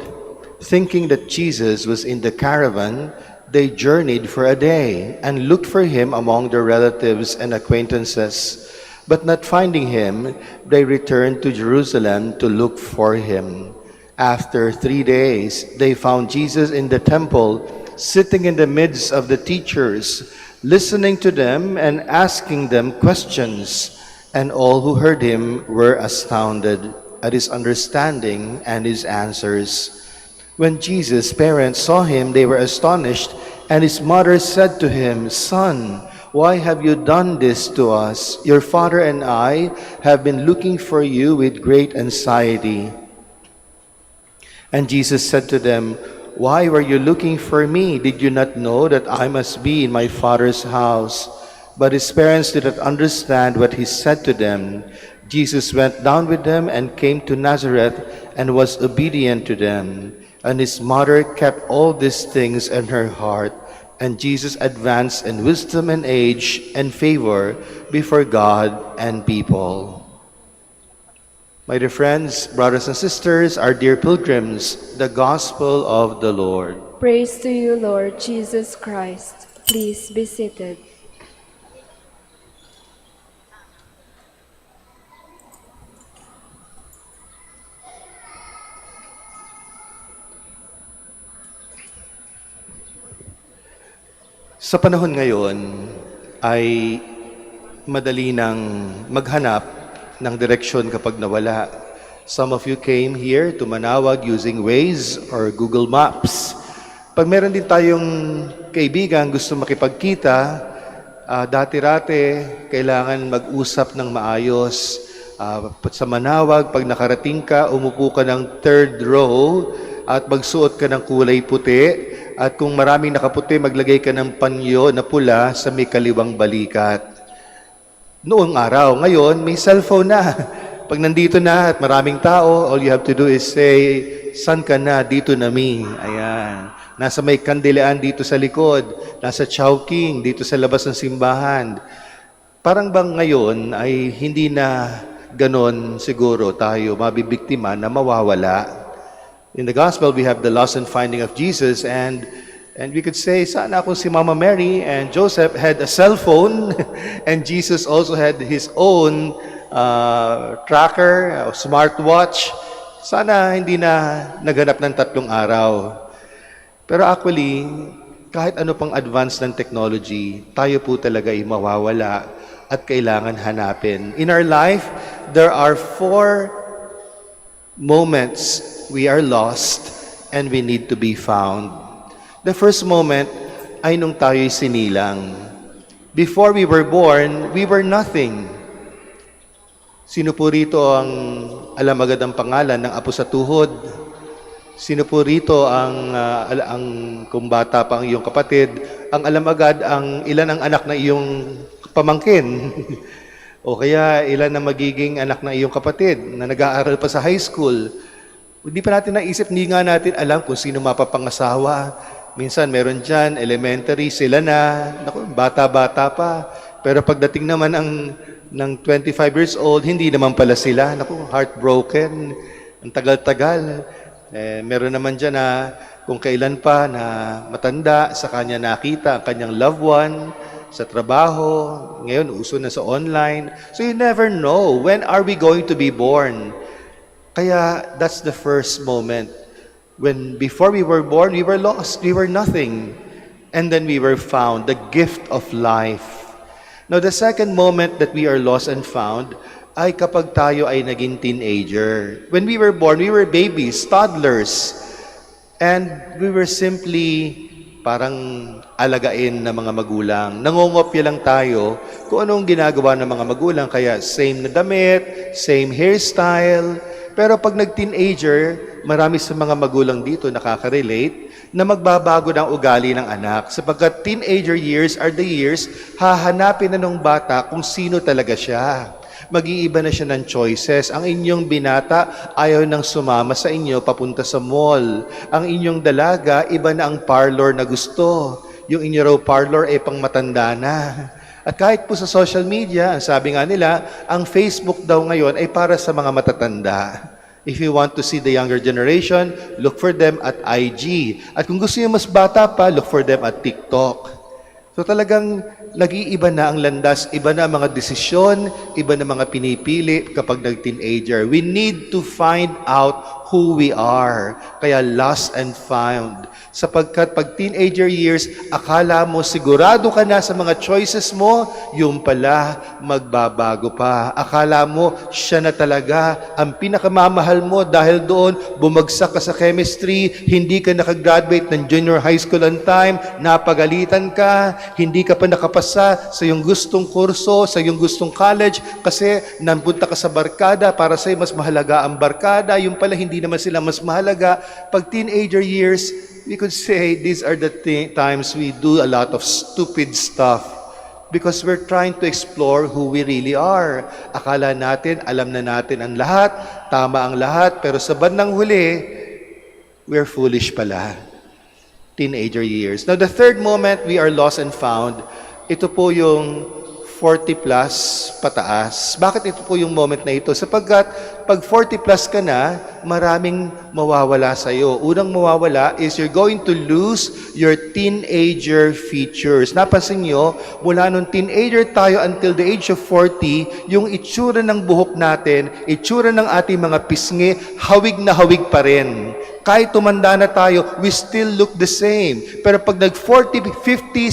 Thinking that Jesus was in the caravan, they journeyed for a day and looked for him among their relatives and acquaintances. But not finding him, they returned to Jerusalem to look for him. After 3 days, they found Jesus in the temple, sitting in the midst of the teachers, listening to them and asking them questions. And all who heard him were astounded at his understanding and his answers. When Jesus' parents saw him, they were astonished, and his mother said to him, "Son, why have you done this to us? Your father and I have been looking for you with great anxiety." And Jesus said to them, "Why were you looking for me? Did you not know that I must be in my Father's house?" But his parents did not understand what he said to them. Jesus went down with them and came to Nazareth and was obedient to them. And his mother kept all these things in her heart. And Jesus advanced in wisdom and age and favor before God and people. My dear friends, brothers and sisters, our dear pilgrims, the Gospel of the Lord. Praise to you, Lord Jesus Christ. Please be seated. Sa panahon ngayon ay madali nang maghanap ng direksyon kapag nawala. Some of you came here to Manaoag using Waze or Google Maps. Pag meron din tayong kaibigan gusto makipagkita, dati-rate kailangan mag-usap ng maayos. Sa Manaoag, pag nakarating ka, umupo ka ng third row at magsuot ka ng kulay puti. At kung maraming nakaputi, maglagay ka ng panyo na pula sa may kaliwang balikat. Noong araw, ngayon, may cellphone na. Pag nandito na at maraming tao, all you have to do is say, "San ka na? Dito na mi." Ayan. Nasa may kandilaan dito sa likod. Nasa Chowking, dito sa labas ng simbahan. Parang bang ngayon ay hindi na ganon siguro tayo mabibiktima na mawawala. In the Gospel, we have the lost and finding of Jesus, and we could say, sana kung si Mama Mary and Joseph had a cell phone, and Jesus also had his own tracker, smartwatch. Sana hindi na naganap ng 3 araw. Pero actually, kahit ano pang advance ng technology, tayo po talaga ay mawawala at kailangan hanapin. In our life, there are 4 moments we are lost and we need to be found. The first moment ay nung tayo'y sinilang. Before we were born, we were nothing. Sino po rito ang alam agad ang pangalan ng apo sa tuhod? Sino po rito ang kung bata pa ang iyong kapatid, ang alam agad ang ilan ang anak na iyong pamangkin? O kaya ilan ang magiging anak na iyong kapatid na nag-aaral pa sa high school? Hindi pa natin naisip, hindi nga natin alam kung sino mapapangasawa. Minsan meron dyan, elementary, sila na, naku, bata-bata pa. Pero pagdating naman ng 25 years old, hindi naman pala sila. Naku, heartbroken. Ang tagal-tagal. Meron naman dyan na kung kailan pa na matanda, sa kanya nakita ang kanyang loved one, sa trabaho, ngayon uso na sa online. So you never know, when are we going to be born? Kaya that's the first moment. When before we were born, we were lost, we were nothing. And then we were found, the gift of life. Now, the second moment that we are lost and found ay kapag tayo ay naging teenager. When we were born, we were babies, toddlers, and we were simply parang alagain ng mga magulang. Nangongopya lang tayo kung anong ginagawa ng mga magulang, kaya same na damit, same hairstyle. Pero pag nag-teenager, marami sa mga magulang dito nakaka-relate na magbabago ng ugali ng anak sapagkat teenager years are the years hahanapin na ng bata kung sino talaga siya. Mag-iiba na siya ng choices. Ang inyong binata ayaw nang sumama sa inyo papunta sa mall. Ang inyong dalaga, iba na ang parlor na gusto. Yung inyo raw parlor ay pang matanda na. At kahit po sa social media, ang sabi nga nila, ang Facebook daw ngayon ay para sa mga matatanda. If you want to see the younger generation, look for them at IG. At kung gusto niyo mas bata pa, look for them at TikTok. So talagang nag-iiba na ang landas, iba na ang mga desisyon, iba na mga pinipili kapag nag-teenager. We need to find out who we are. Kaya lost and found. Sapagkat pag teenager years, akala mo sigurado ka na sa mga choices mo, yung pala magbabago pa. Akala mo siya na talaga ang pinakamamahal mo dahil doon bumagsak ka sa chemistry, hindi ka nakagraduate ng junior high school on time, napagalitan ka, hindi ka pa nakapasa sa iyong gustong kurso, sa iyong gustong college kasi napunta ka sa barkada para sa'yo mas mahalaga ang barkada, yung pala hindi naman sila mas mahalaga. Pag teenager years, we could say these are the times we do a lot of stupid stuff because we're trying to explore who we really are. Akala natin, alam na natin ang lahat, tama ang lahat, pero sa bandang huli, we're foolish pala. Teenager years. Now, the third moment we are lost and found, ito po yung 40 plus pataas. Bakit ito po yung moment na ito? Sapagkat pag 40 plus ka na, maraming mawawala sa iyo. Unang mawawala is you're going to lose your teenager features. Napansin nyo, mula nung teenager tayo until the age of 40, yung itsura ng buhok natin, itsura ng ating mga pisngi, hawig na hawig pa rin. Kahit tumanda na tayo, we still look the same. Pero pag nag-40, 50,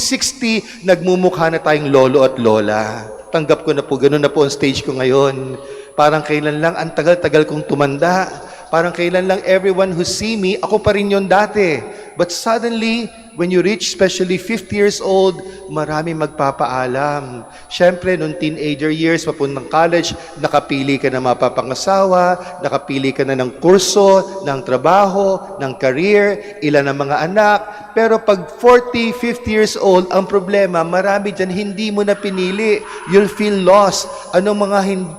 60, nagmumukha na tayong lolo at lola. Tanggap ko na po, ganun na po ang stage ko ngayon. Parang kailan lang, ang tagal-tagal kong tumanda. Parang kailan lang everyone who see me, ako pa rin yun dati. But suddenly, when you reach especially 50 years old, marami magpapaalam. Siyempre, nung teenager years, papuntang college, nakapili ka na mapapangasawa, nakapili ka na ng kurso, ng trabaho, ng career, ilan ang mga anak. Pero pag 40, 50 years old, ang problema, marami dyan hindi mo na pinili. You'll feel lost. Anong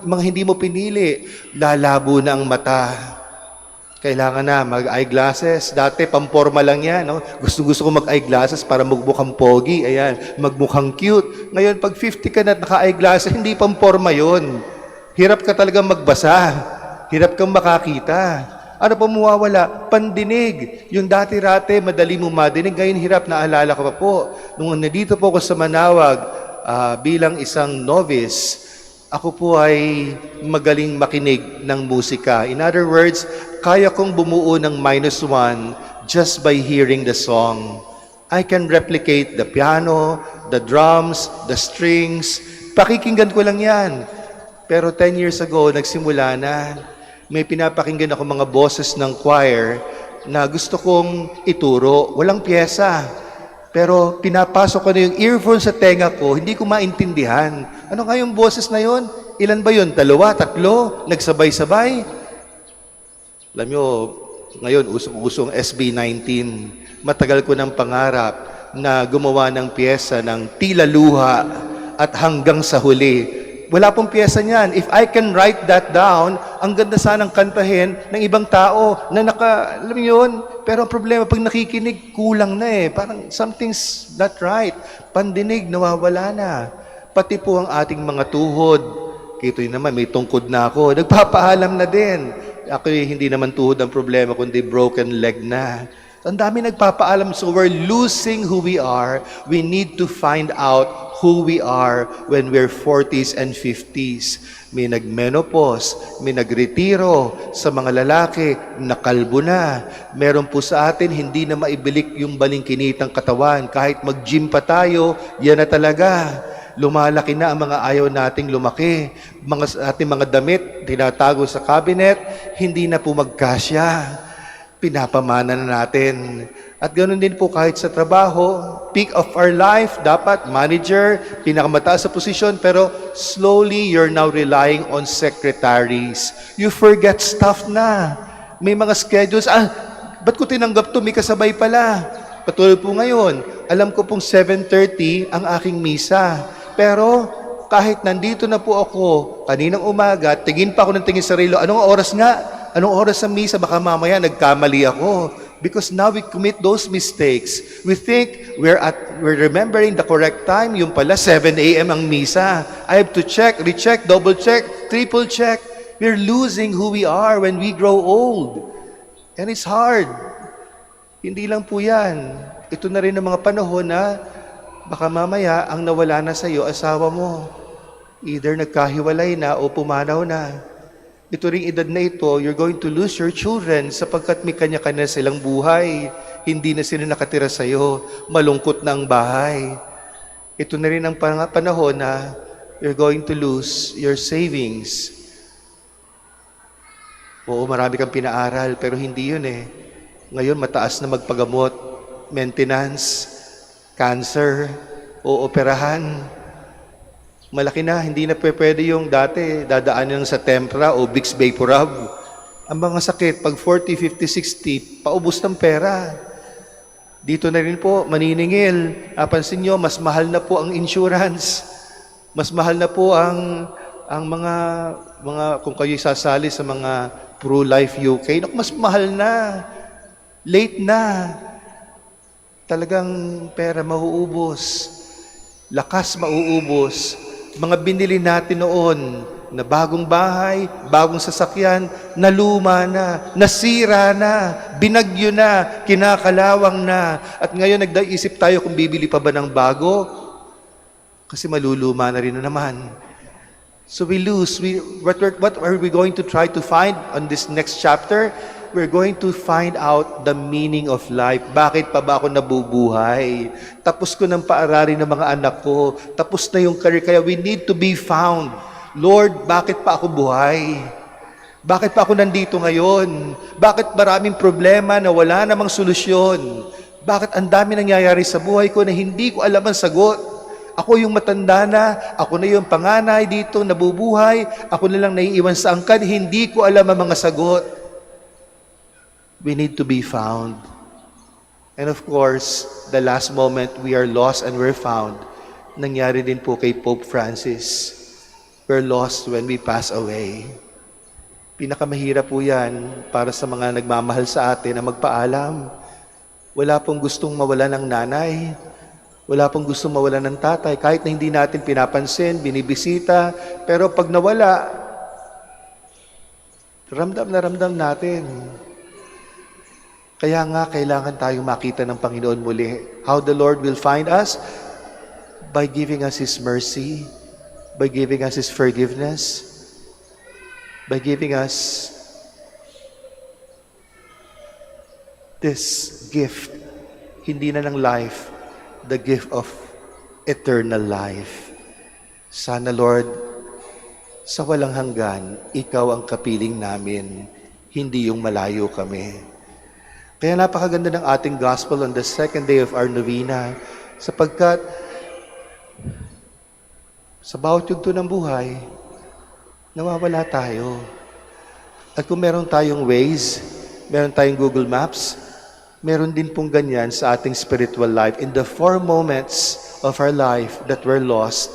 mga hindi mo pinili? Lalabo na ang mata. Kailangan na mag-eyeglasses. Dati, pamporma lang yan. No? Gusto ko mag-eyeglasses para magmukhang pogi. Ayan, magmukhang cute. Ngayon, pag 50 ka na at naka-eyeglasses, hindi pamporma yun. Hirap ka talagang magbasa. Hirap kang makakita. Ano pa mawawala? Pandinig. Yung dati-rate, madali mo madinig. Ngayon, hirap. Naalala ko pa po. Nung nandito po ako sa Manaoag, bilang isang novice, Ako po ay magaling makinig ng musika. In other words, kaya kong bumuo ng -1 just by hearing the song. I can replicate the piano, the drums, the strings. Pakikinggan ko lang yan. Pero 10 years ago, nagsimula na. May pinapakinggan ako mga boses ng choir na gusto kong ituro. Walang pyesa. Pero pinapasok ko na yung earphone sa tenga ko, hindi ko maintindihan. Ano nga yung boses na yon? Ilan ba yun? 2, 3? Nagsabay-sabay? Alam nyo, ngayon, usong-usong SB19. Matagal ko ng pangarap na gumawa ng pyesa ng tila luha at hanggang sa huli. Wala pong pyesa niyan. If I can write that down, ang ganda sanang kantahin ng ibang tao na alam mo yun? Pero ang problema, pag nakikinig, kulang na eh. Parang something's not right. Pandinig, nawawala na. Pati po ang ating mga tuhod. Kito yun naman, may tungkod na ako. Nagpapaalam na din. Ako hindi naman tuhod ang problema, kundi broken leg na. Ang dami nagpapaalam. So we're losing who we are. We need to find out who we are when we're 40s and 50s. May nagmenopause, may nagretiro sa mga lalaki, nakalbo na. Meron po sa atin, hindi na maibilik yung balingkinitang katawan. Kahit mag-gym pa tayo, yan na talaga. Lumalaki na ang mga ayaw nating lumaki. Ating mga damit, tinatago sa cabinet, hindi na po magkasya. Pinapamana na natin. At ganoon din po kahit sa trabaho, peak of our life, dapat manager, pinakamataas sa posisyon, pero slowly you're now relying on secretaries. You forget stuff na. May mga schedules, ba't ko tinanggap to? May kasabay pala. Katulad po ngayon, alam ko pong 7:30 ang aking misa. Pero kahit nandito na po ako, kaninang umaga, tingin pa ako ng tingin sa relo, anong oras nga? Anong oras sa misa? Baka mamaya nagkamali ako. Because now we commit those mistakes. We think we're remembering the correct time. Yung pala, 7 a.m. ang misa. I have to check, recheck, double check, triple check. We're losing who we are when we grow old. And it's hard. Hindi lang po yan. Ito na rin ang mga panahon na baka mamaya ang nawala na sa iyo, asawa mo. Either nagkahiwalay na o pumanaw na. Ito ring edad na ito, you're going to lose your children sapagkat may kanya-kanya silang buhay. Hindi na sila nakatira sa iyo. Malungkot na ang bahay. Ito na rin ang panahon na you're going to lose your savings. Oo, marami kang pinaaral, pero hindi yun eh. Ngayon, mataas na magpagamot, maintenance, cancer, o operahan. Malaki na, hindi na pwede yung dati, dadaanan sa Tempra o Vicks Vaporub. Ang mga sakit, pag 40, 50, 60, paubos ng pera. Dito na rin po, maniningil. Napansin nyo, mas mahal na po ang insurance. Mas mahal na po ang mga kung kayo sasali sa mga pro-life UK, mas mahal na. Late na. Talagang pera mauubos. Lakas mauubos. Mga binili natin noon na bagong bahay, bagong sasakyan, naluma na, nasira na, binagyo na, kinakalawang na. At ngayon nagdaisip tayo kung bibili pa ba ng bago kasi maluluma na rin na naman. So we lose. What are we going to try to find on this next chapter? We're going to find out the meaning of life. Bakit pa ba ako nabubuhay? Tapos ko ng paaralin ng mga anak ko. Tapos na yung career. Kaya we need to be found. Lord, bakit pa ako buhay? Bakit pa ako nandito ngayon? Bakit maraming problema na wala namang solusyon? Bakit ang dami nangyayari sa buhay ko na hindi ko alam ang sagot? Ako yung matanda na, ako na yung panganay dito, nabubuhay, ako na lang naiiwan sa angkan, hindi ko alam ang mga sagot. We need to be found. And of course, the last moment we are lost and we're found, nangyari din po kay Pope Francis. We're lost when we pass away. Pinakamahirap po yan para sa mga nagmamahal sa atin na magpaalam. Wala pong gustong mawala ng nanay. Wala pong gustong mawala ng tatay. Kahit na hindi natin pinapansin, binibisita. Pero pag nawala, ramdam na ramdam natin. Kaya nga, kailangan tayong makita ng Panginoon muli. How the Lord will find us? By giving us His mercy, by giving us His forgiveness, by giving us this gift, hindi na ng life, the gift of eternal life. Sana, Lord, sa walang hanggan, Ikaw ang kapiling namin, hindi yung malayo kami. Kaya napakaganda ng ating gospel on the second day of our novena, sapagkat sa bawat yugto ng buhay, nawawala tayo. At kung meron tayong Waze, meron tayong Google Maps, meron din pong ganyan sa ating spiritual life. In the 4 moments of our life that we're lost,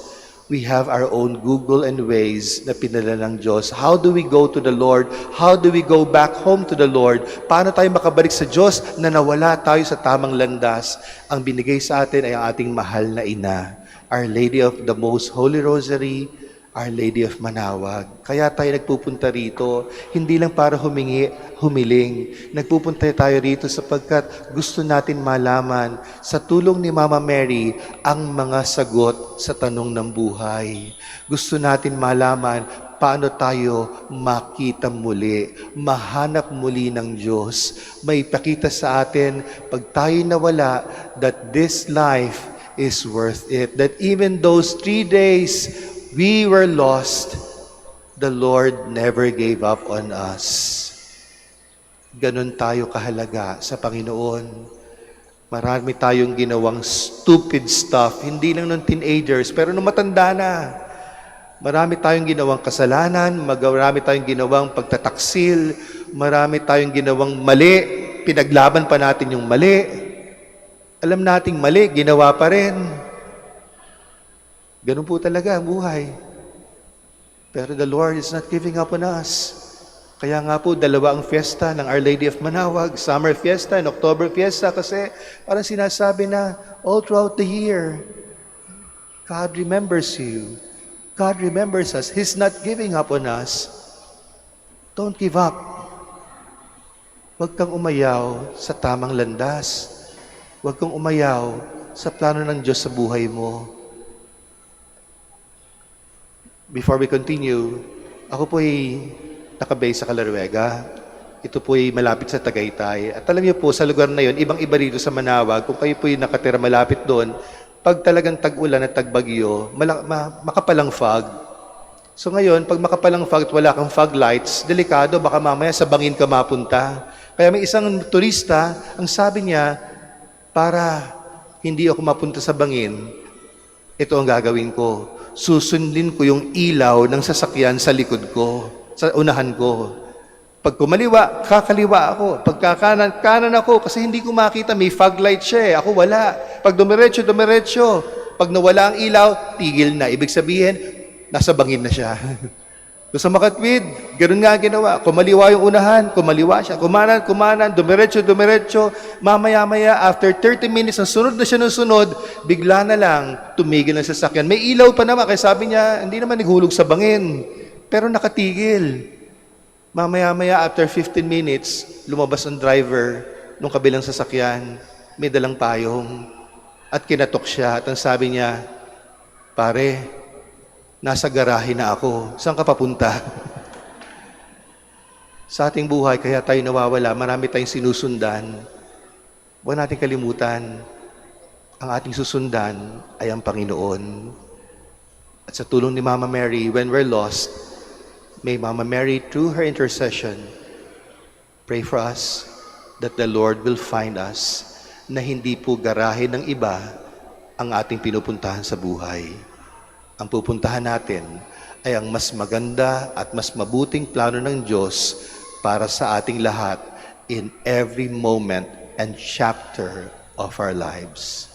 we have our own Google and Waze na pinala ng Diyos. How do we go to the Lord? How do we go back home to the Lord? Paano tayo makabalik sa Diyos na nawala tayo sa tamang landas? Ang binigay sa atin ay ang ating mahal na ina, Our Lady of the Most Holy Rosary, Our Lady of Manaoag. Kaya tayo nagpupunta rito, hindi lang para humiling. Nagpupunta tayo rito sapagkat gusto natin malaman sa tulong ni Mama Mary ang mga sagot sa tanong ng buhay. Gusto natin malaman paano tayo makita muli, mahanap muli ng Diyos. May pakita sa atin pag tayo nawala that this life is worth it. That even those 3 days we were lost, the Lord never gave up on us. Ganon tayo kahalaga sa Panginoon. Marami tayong ginawang stupid stuff, hindi lang nung teenagers, pero nung matanda na. Marami tayong ginawang kasalanan, marami tayong ginawang pagtataksil, marami tayong ginawang mali, pinaglaban pa natin yung mali. Alam nating mali, ginawa pa rin. Ganun po talaga ang buhay. Pero the Lord is not giving up on us. Kaya nga po, 2 ang fiesta ng Our Lady of Manaoag, Summer Fiesta and October Fiesta, kasi parang sinasabi na all throughout the year, God remembers you. God remembers us. He's not giving up on us. Don't give up. Huwag kang umayaw sa tamang landas. Huwag kang umayaw sa plano ng Diyos sa buhay mo. Before we continue, ako po ay nakabase sa Calaruega. Ito po ay malapit sa Tagaytay. At alam niyo po, sa lugar na yon, ibang-iba rito sa Manaoag, kung kayo po ay nakatira malapit doon, pag talagang tag-ulan at tag-bagyo, makapalang fog. So ngayon, pag makapalang fog at wala kang fog lights, delikado, baka mamaya sa bangin ka mapunta. Kaya may isang turista, ang sabi niya, para hindi ako mapunta sa bangin, ito ang gagawin ko. Susundin ko yung ilaw ng sasakyan sa likod ko, sa unahan ko. Pag kumaliwa, kakaliwa ako. Pag kakanan, kanan ako kasi hindi ko makita. May fog light siya eh. Ako wala. Pag dumiretso, dumiretso. Pag nawala ang ilaw, tigil na. Ibig sabihin, nasa bangin na siya. Sa makatwid, ganoon nga ginawa. Kumaliwa yung unahan, kumaliwa siya. Kumanan, dumiretso. Mamaya-maya, after 30 minutes, ang sunod na siya ng sunod, bigla na lang, tumigil ang sasakyan. May ilaw pa naman, kaya sabi niya, hindi naman naghulog sa bangin. Pero nakatigil. Mamaya-maya, after 15 minutes, lumabas ang driver nung kabilang sasakyan. May dalang payong. At kinatok siya. At ang sabi niya, pare, nasa garahe na ako. Saan ka papunta? Sa ating buhay, kaya tayo nawawala, marami tayong sinusundan. Huwag natin kalimutan, ang ating susundan ay ang Panginoon. At sa tulong ni Mama Mary, when we're lost, may Mama Mary, through her intercession, pray for us that the Lord will find us, na hindi po garahe ng iba ang ating pinupuntahan sa buhay. Ang pupuntahan natin ay ang mas maganda at mas mabuting plano ng Diyos para sa ating lahat in every moment and chapter of our lives.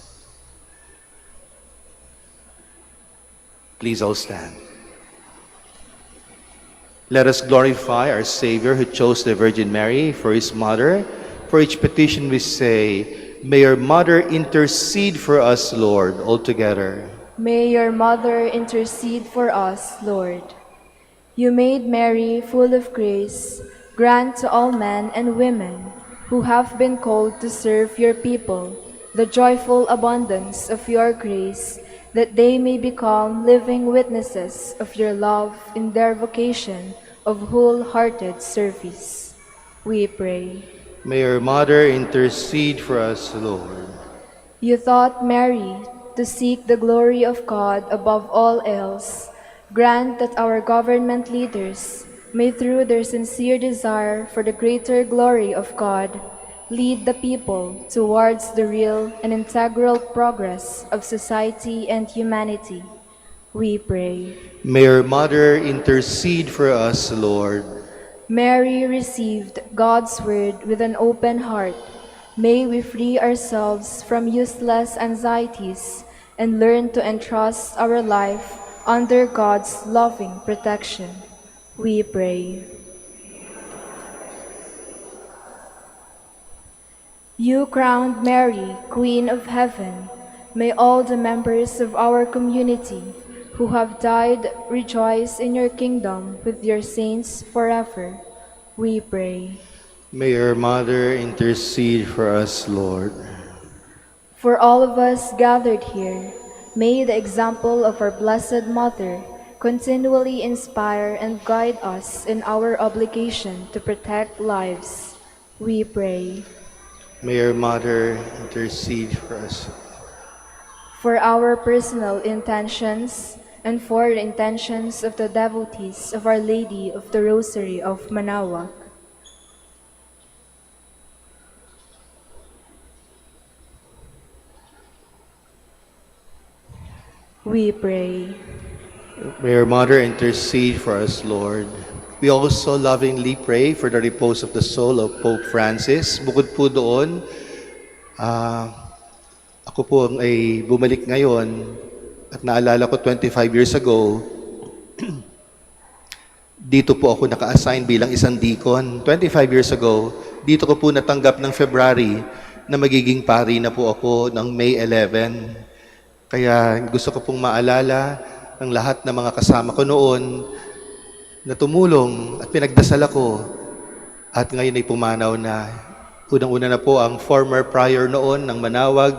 Please all stand. Let us glorify our Savior who chose the Virgin Mary for His mother. For each petition we say, may your mother intercede for us, Lord, altogether. May your mother intercede for us, Lord. You made Mary full of grace. Grant to all men and women who have been called to serve your people the joyful abundance of your grace, that they may become living witnesses of your love in their vocation of wholehearted service. We pray. May our Mother intercede for us, Lord. You taught Mary to seek the glory of God above all else. Grant that our government leaders may, through their sincere desire for the greater glory of God, lead the people towards the real and integral progress of society and humanity. We pray. May our Mother intercede for us, Lord. Mary received God's word with an open heart. May we free ourselves from useless anxieties and learn to entrust our life under God's loving protection. We pray. You crowned Mary, Queen of Heaven. May all the members of our community who have died rejoice in your kingdom with your saints forever. We pray. May our Mother intercede for us, Lord. For all of us gathered here, may the example of our Blessed Mother continually inspire and guide us in our obligation to protect lives. We pray. May our Mother intercede for us. For our personal intentions and for the intentions of the devotees of Our Lady of the Rosary of Manaoag. We pray. May our Mother intercede for us, Lord. We also lovingly pray for the repose of the soul of Pope Francis. Bukod po doon, ako po ay bumalik ngayon at naalala ko 25 years ago, dito po ako naka-assign bilang isang deacon. 25 years ago, dito ko po natanggap ng February na magiging pari na po ako ng May 11. Kaya gusto ko pong maalala ng lahat ng mga kasama ko noon na tumulong at pinagdasal ako at ngayon ay pumanaw na. Unang-una na po ang former prior noon ng Manaoag,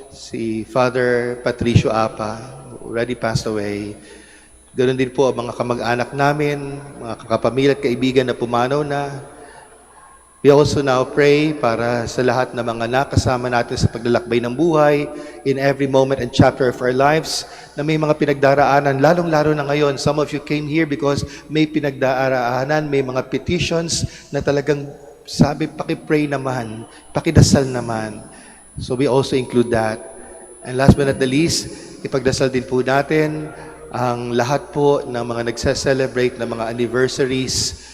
si Father Patricio Apa, already passed away. Ganon din po ang mga kamag-anak namin, mga kakapamilya at kaibigan na pumanaw na. We also now pray para sa lahat ng mga nakasama natin sa paglalakbay ng buhay, in every moment and chapter of our lives, na may mga pinagdaraanan, lalong-lalo na ngayon. Some of you came here because may pinagdaraanan, may mga petitions na talagang sabi, paki-pray naman, pakidasal naman. So we also include that. And last but not the least, ipagdasal din po natin ang lahat po ng mga nagse-celebrate ng mga anniversaries.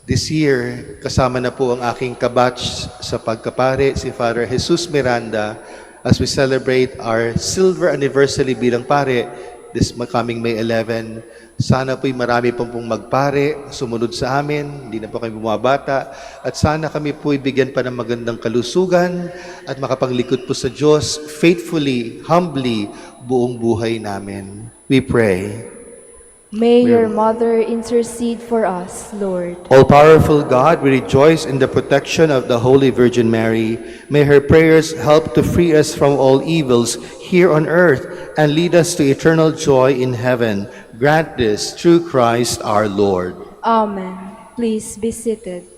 This year, kasama na po ang aking kabatch sa pagkapare, si Father Jesus Miranda, as we celebrate our silver anniversary bilang pare this coming May 11. Sana po'y marami pong magpare, sumunod sa amin, hindi na po kami bumabata, at sana kami po'y bigyan pa ng magandang kalusugan at makapaglikod po sa Diyos faithfully, humbly, buong buhay namin. We pray. May your Mother intercede for us, Lord. All-powerful God, we rejoice in the protection of the Holy Virgin Mary. May her prayers help to free us from all evils here on earth and lead us to eternal joy in heaven. Grant this through Christ our Lord. Amen. Please be seated.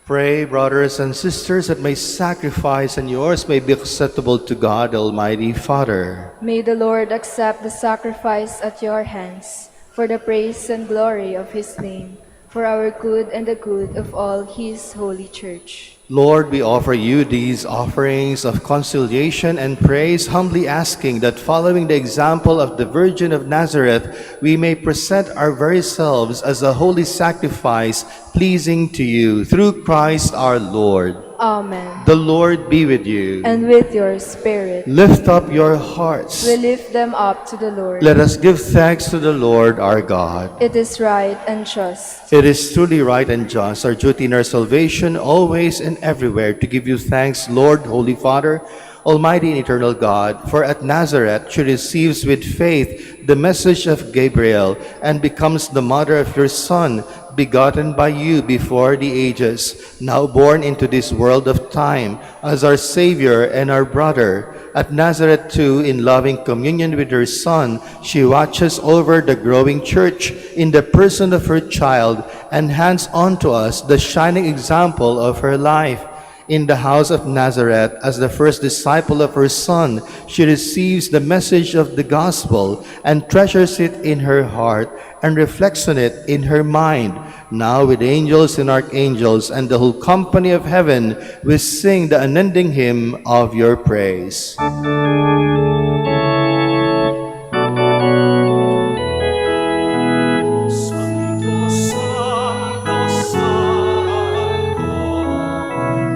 Pray, brothers and sisters, that my sacrifice and yours may be acceptable to God, Almighty Father. May the Lord accept the sacrifice at your hands for the praise and glory of his name, for our good and the good of all his holy church. Lord, we offer you these offerings of conciliation and praise, humbly asking that following the example of the Virgin of Nazareth, we may present our very selves as a holy sacrifice pleasing to you, through Christ our Lord. Amen. The Lord be with you. And with your spirit, Lift up your hearts. we lift them up to the Lord. Let us give thanks to the Lord our God. It is right and just. It is truly right and just, our duty in our salvation, always and everywhere, to give you thanks, Lord, Holy Father, Almighty and eternal God, for at Nazareth she receives with faith the message of Gabriel and becomes the mother of your Son, begotten by you before the ages, now born into this world of time as our Savior and our brother. At Nazareth too, in loving communion with her Son, she watches over the growing church in the person of her child and hands on to us the shining example of her life. In the house of Nazareth, as the first disciple of her Son, she receives the message of the gospel and treasures it in her heart and reflects on it in her mind. Now with angels and archangels and the whole company of heaven, we sing the unending hymn of your praise. Santo, Santo, Santo,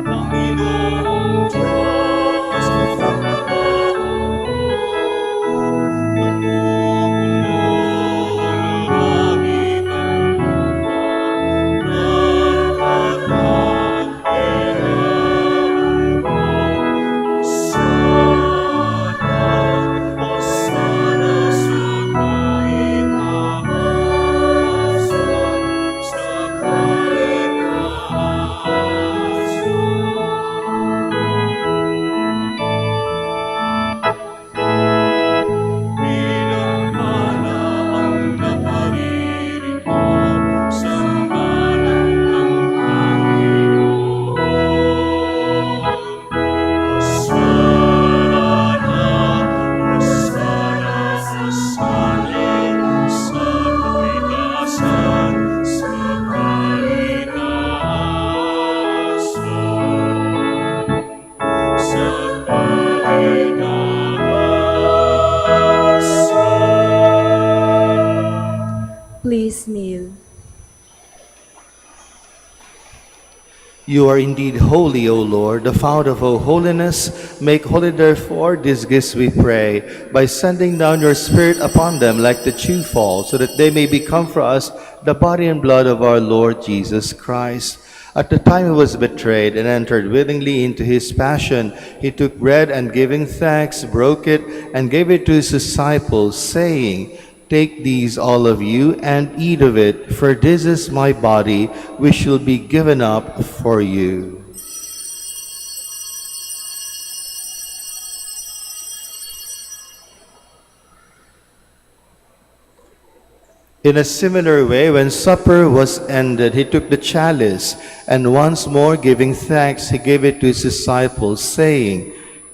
Panginoong Diyos ng lahat. Napupuno ang langit at lupa ng katapangan. Hosana, Hosana sa kaitaasan, sa kaitaasan. Pinagpala ang naparirito sa ngalan ng Panginoon. Hosana, Hosana, Hosana sa kaitaasan, sa kaitaasan, sa kaitaasan. Please kneel. You are indeed holy, O Lord, the fount of all holiness. Make holy, therefore, these gifts, we pray, by sending down your Spirit upon them like the dewfall, so that they may become for us the body and blood of our Lord Jesus Christ. At the time he was betrayed and entered willingly into his passion, he took bread and giving thanks, broke it and gave it to his disciples, saying, "Take these, all of you, and eat of it, for this is my body, which will be given up for you." In a similar way, when supper was ended, he took the chalice, and once more giving thanks, he gave it to his disciples, saying,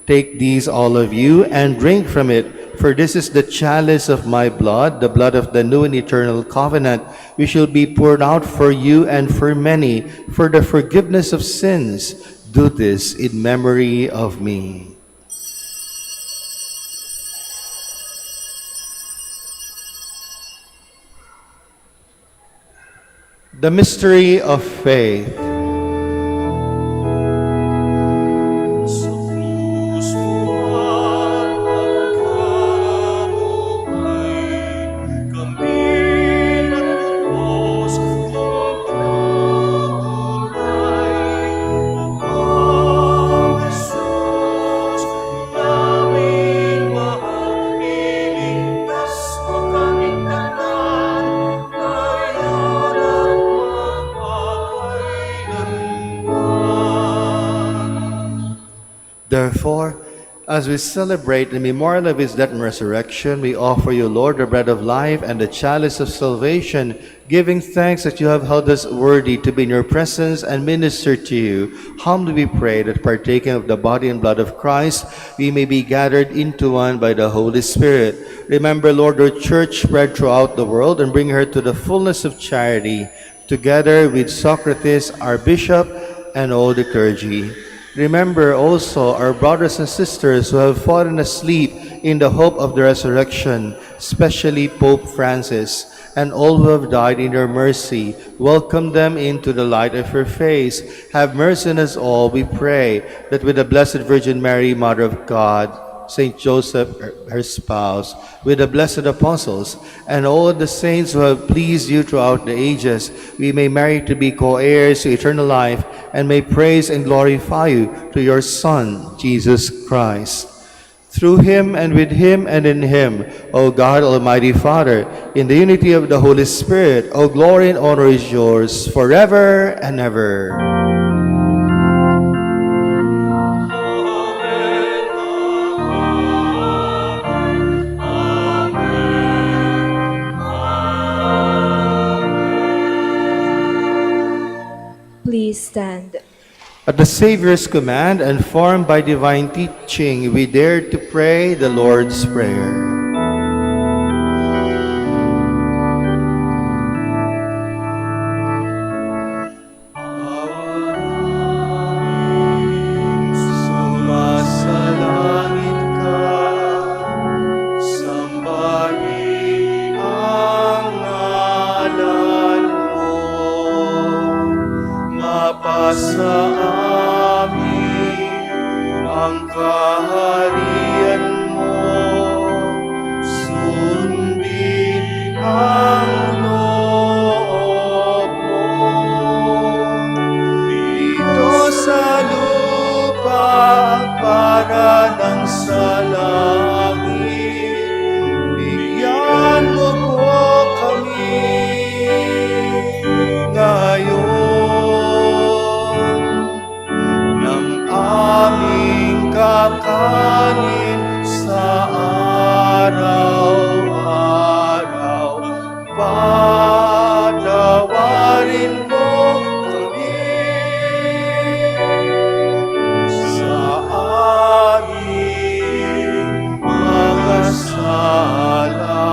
"Take these, all of you, and drink from it, for this is the chalice of my blood, the blood of the new and eternal covenant, which shall be poured out for you and for many, for the forgiveness of sins. Do this in memory of me." The mystery of faith. Sa krus mo at pagkabuhay, kami nagtubos ng tunay. Upang Jesus, naming mahal, iligtas mo kaming tanan, ngayon at magpakailanman. Therefore, As we celebrate the memorial of his death and resurrection, we offer you, Lord, the bread of life and the chalice of salvation, giving thanks that you have held us worthy to be in your presence and minister to you. Humbly we pray that partaking of the body and blood of Christ, we may be gathered into one by the Holy Spirit. Remember, Lord, your church spread throughout the world and bring her to the fullness of charity, together with Socrates, our bishop, and all the clergy. Remember also our brothers and sisters who have fallen asleep in the hope of the resurrection, especially Pope Francis, and all who have died in your mercy. Welcome them into the light of your face. Have mercy on us all, we pray, that with the Blessed Virgin Mary, Mother of God, Saint Joseph, her spouse, with the blessed apostles, and all the saints who have pleased you throughout the ages, we may merit to be co-heirs to eternal life, and may praise and glorify you through your Son, Jesus Christ. Through him, and with him, and in him, O God, Almighty Father, in the unity of the Holy Spirit, all glory and honor is yours forever and ever. Please stand. At the Savior's command and formed by divine teaching, we dare to pray the Lord's Prayer. Sumasalangit ka, sambahin ang ngalan mo, mapasa amin ang kaharian mo, sundin ang loob mo. Dito sa lupa para ng sa langit, bigyan mo po kami ngayon ng aming kakanin sa araw-araw. Patawarin mo kami sa aming mga sala,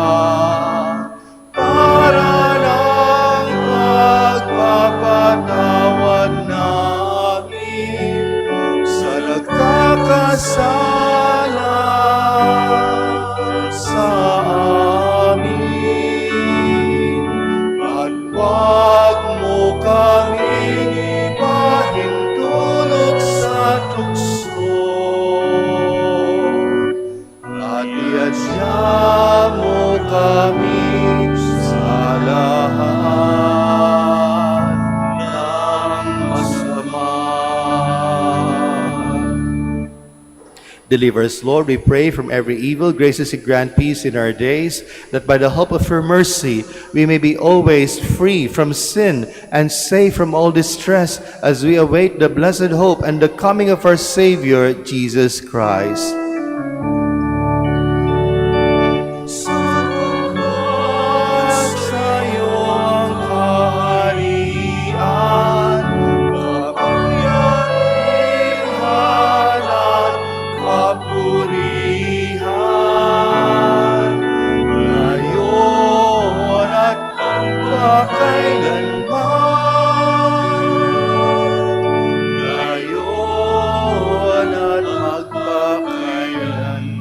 para ng pagpapatawad namin sa nagkakasala sa amin. At huwag mo kaming ipahintulot sa tukso, at iadya mo kami sa lahat ng masama. Deliver us, Lord, we pray, from every evil. Graciously grant peace in our days, that by the help of your mercy we may be always free from sin and safe from all distress, as we await the blessed hope and the coming of our Savior, Jesus Christ. Sapagkat sa'yo ang kaharian, kapangyarihan at kapurihan, ngayon at magpakailanman, ngayon at magpakailanman.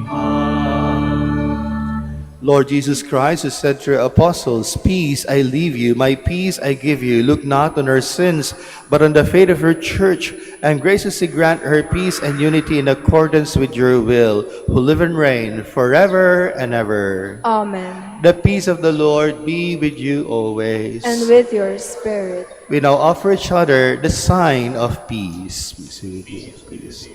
Lord Jesus Christ, who said to your apostles, "Peace I leave you, my peace I give you. Look not on our sins, but on the faith of your church, and graciously grant her peace and unity in accordance with your will, who live and reign forever and ever." Amen. The peace of the Lord be with you always. And with your spirit. We now offer each other the sign of peace. Peace with you, peace.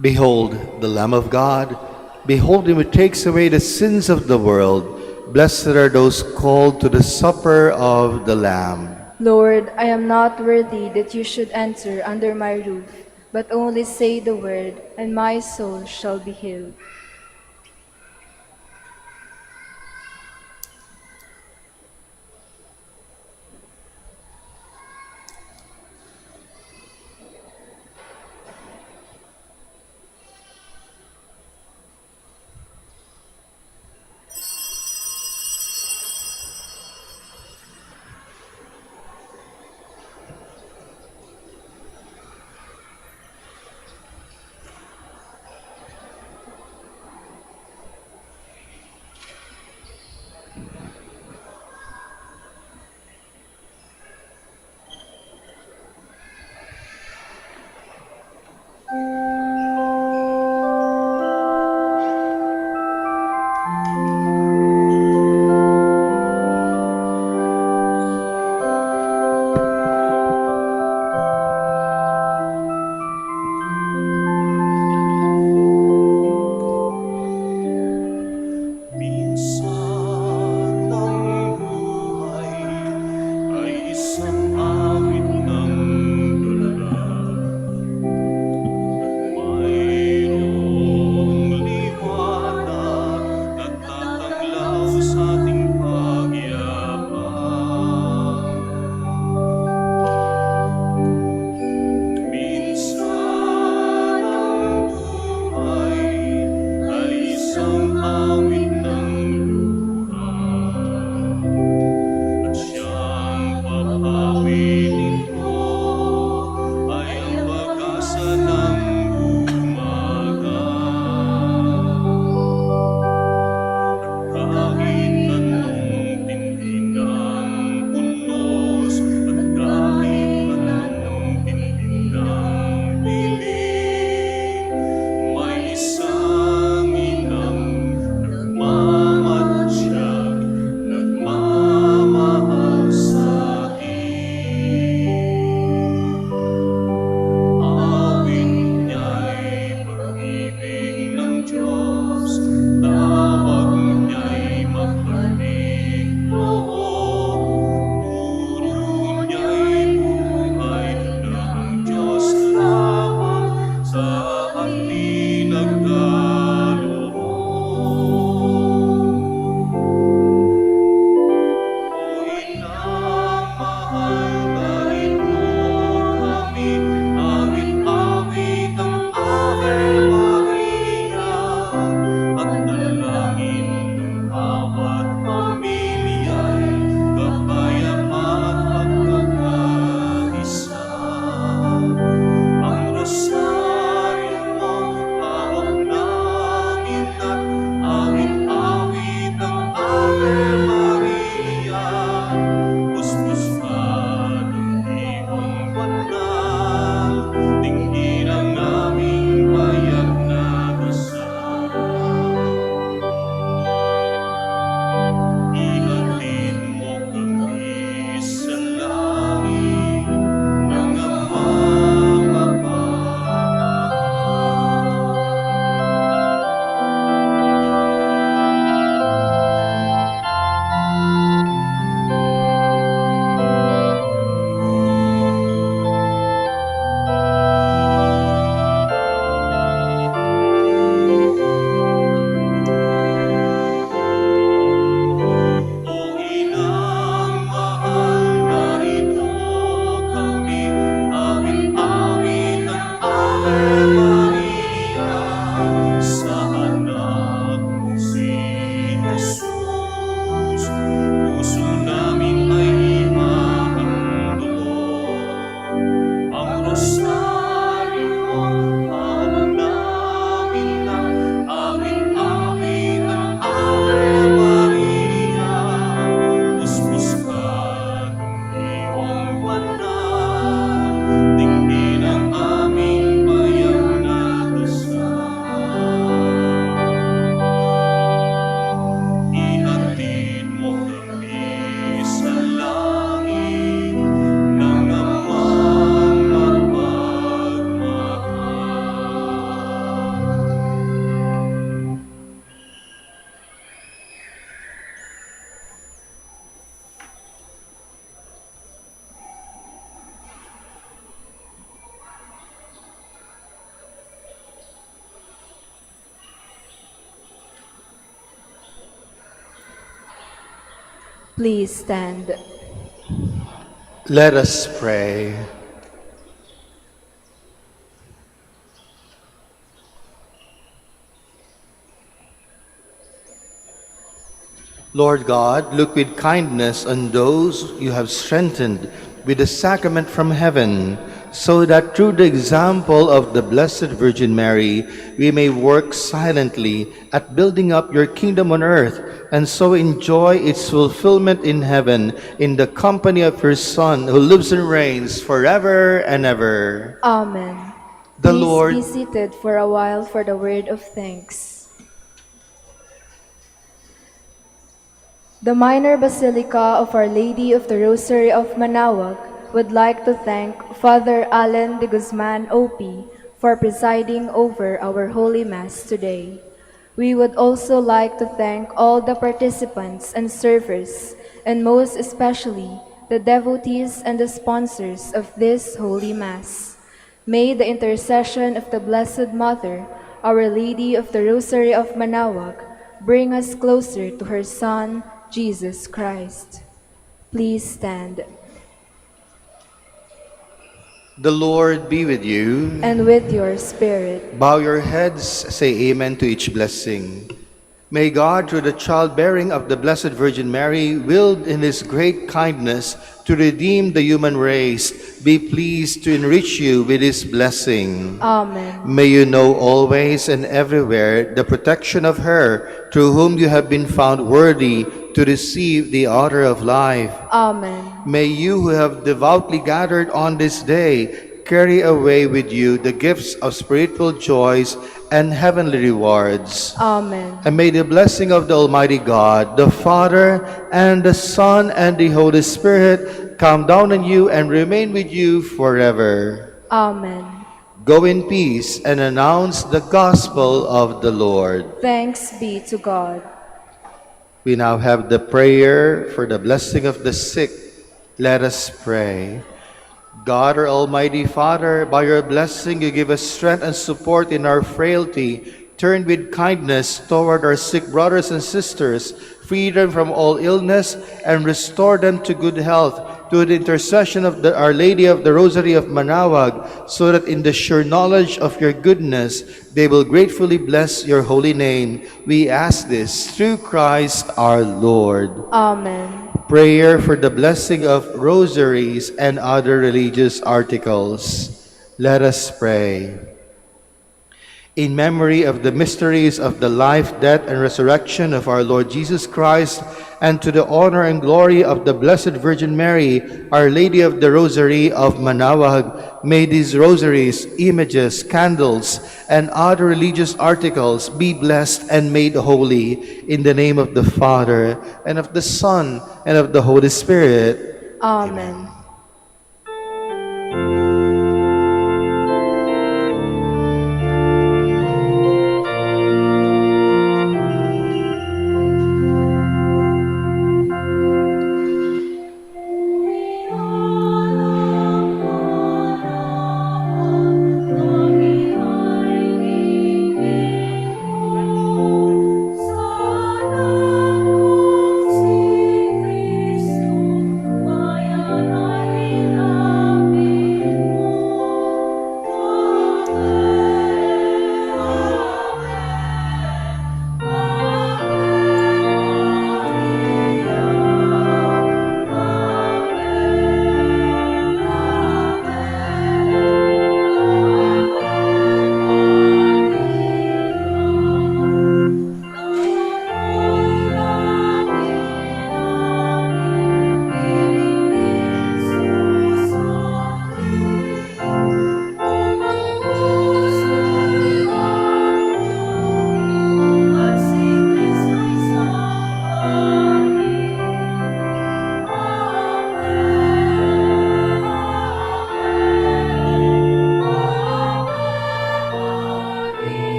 Behold, the Lamb of God. Behold him who takes away the sins of the world. Blessed are those called to the supper of the Lamb. Lord, I am not worthy that you should enter under my roof, but only say the word, and my soul shall be healed. Minsan ang buhay ay isang awit ng dulala. Please stand. Let us pray. Lord God, look with kindness on those you have strengthened with the sacrament from heaven, so that through the example of the Blessed Virgin Mary, we may work silently at building up your kingdom on earth, and so enjoy its fulfillment in heaven, in the company of your Son, who lives and reigns forever and ever. Amen. The Please Lord be seated for a while for the word of thanks. The Minor Basilica of Our Lady of the Rosary of Manaoag would like to thank Father Alan de Guzman OP for presiding over our Holy Mass today. We would also like to thank all the participants and servers, and most especially the devotees and the sponsors of this Holy Mass. May the intercession of the Blessed Mother, Our Lady of the Rosary of Manaoag, bring us closer to her Son, Jesus Christ. Please stand. The Lord be with you. And with your spirit. Bow your heads, say amen to each blessing. May God, through the childbearing of the Blessed Virgin Mary, willed in his great kindness to redeem the human race, be pleased to enrich you with his blessing. Amen. May you know always and everywhere the protection of her through whom you have been found worthy to receive the order of life. Amen. May you who have devoutly gathered on this day carry away with you the gifts of spiritual joys and heavenly rewards. Amen. And may the blessing of the Almighty God, the Father, and the Son, and the Holy Spirit come down on you and remain with you forever. Amen. Go in peace and announce the gospel of the Lord. Thanks be to God. We now have the prayer for the blessing of the sick. Let us pray. God, our Almighty Father, by your blessing you give us strength and support in our frailty. Turn with kindness toward our sick brothers and sisters, free them from all illness, and restore them to good health, through the intercession of Our Lady of the Rosary of Manaoag, so that in the sure knowledge of your goodness they will gratefully bless your holy name. We ask this through Christ our Lord. Amen. Prayer for the blessing of rosaries and other religious articles. Let us pray. In memory of the mysteries of the life, death, and resurrection of our Lord Jesus Christ, and to the honor and glory of the Blessed Virgin Mary, Our Lady of the Rosary of Manaoag, may these rosaries, images, candles, and other religious articles be blessed and made holy, in the name of the Father, and of the Son, and of the Holy Spirit. Amen.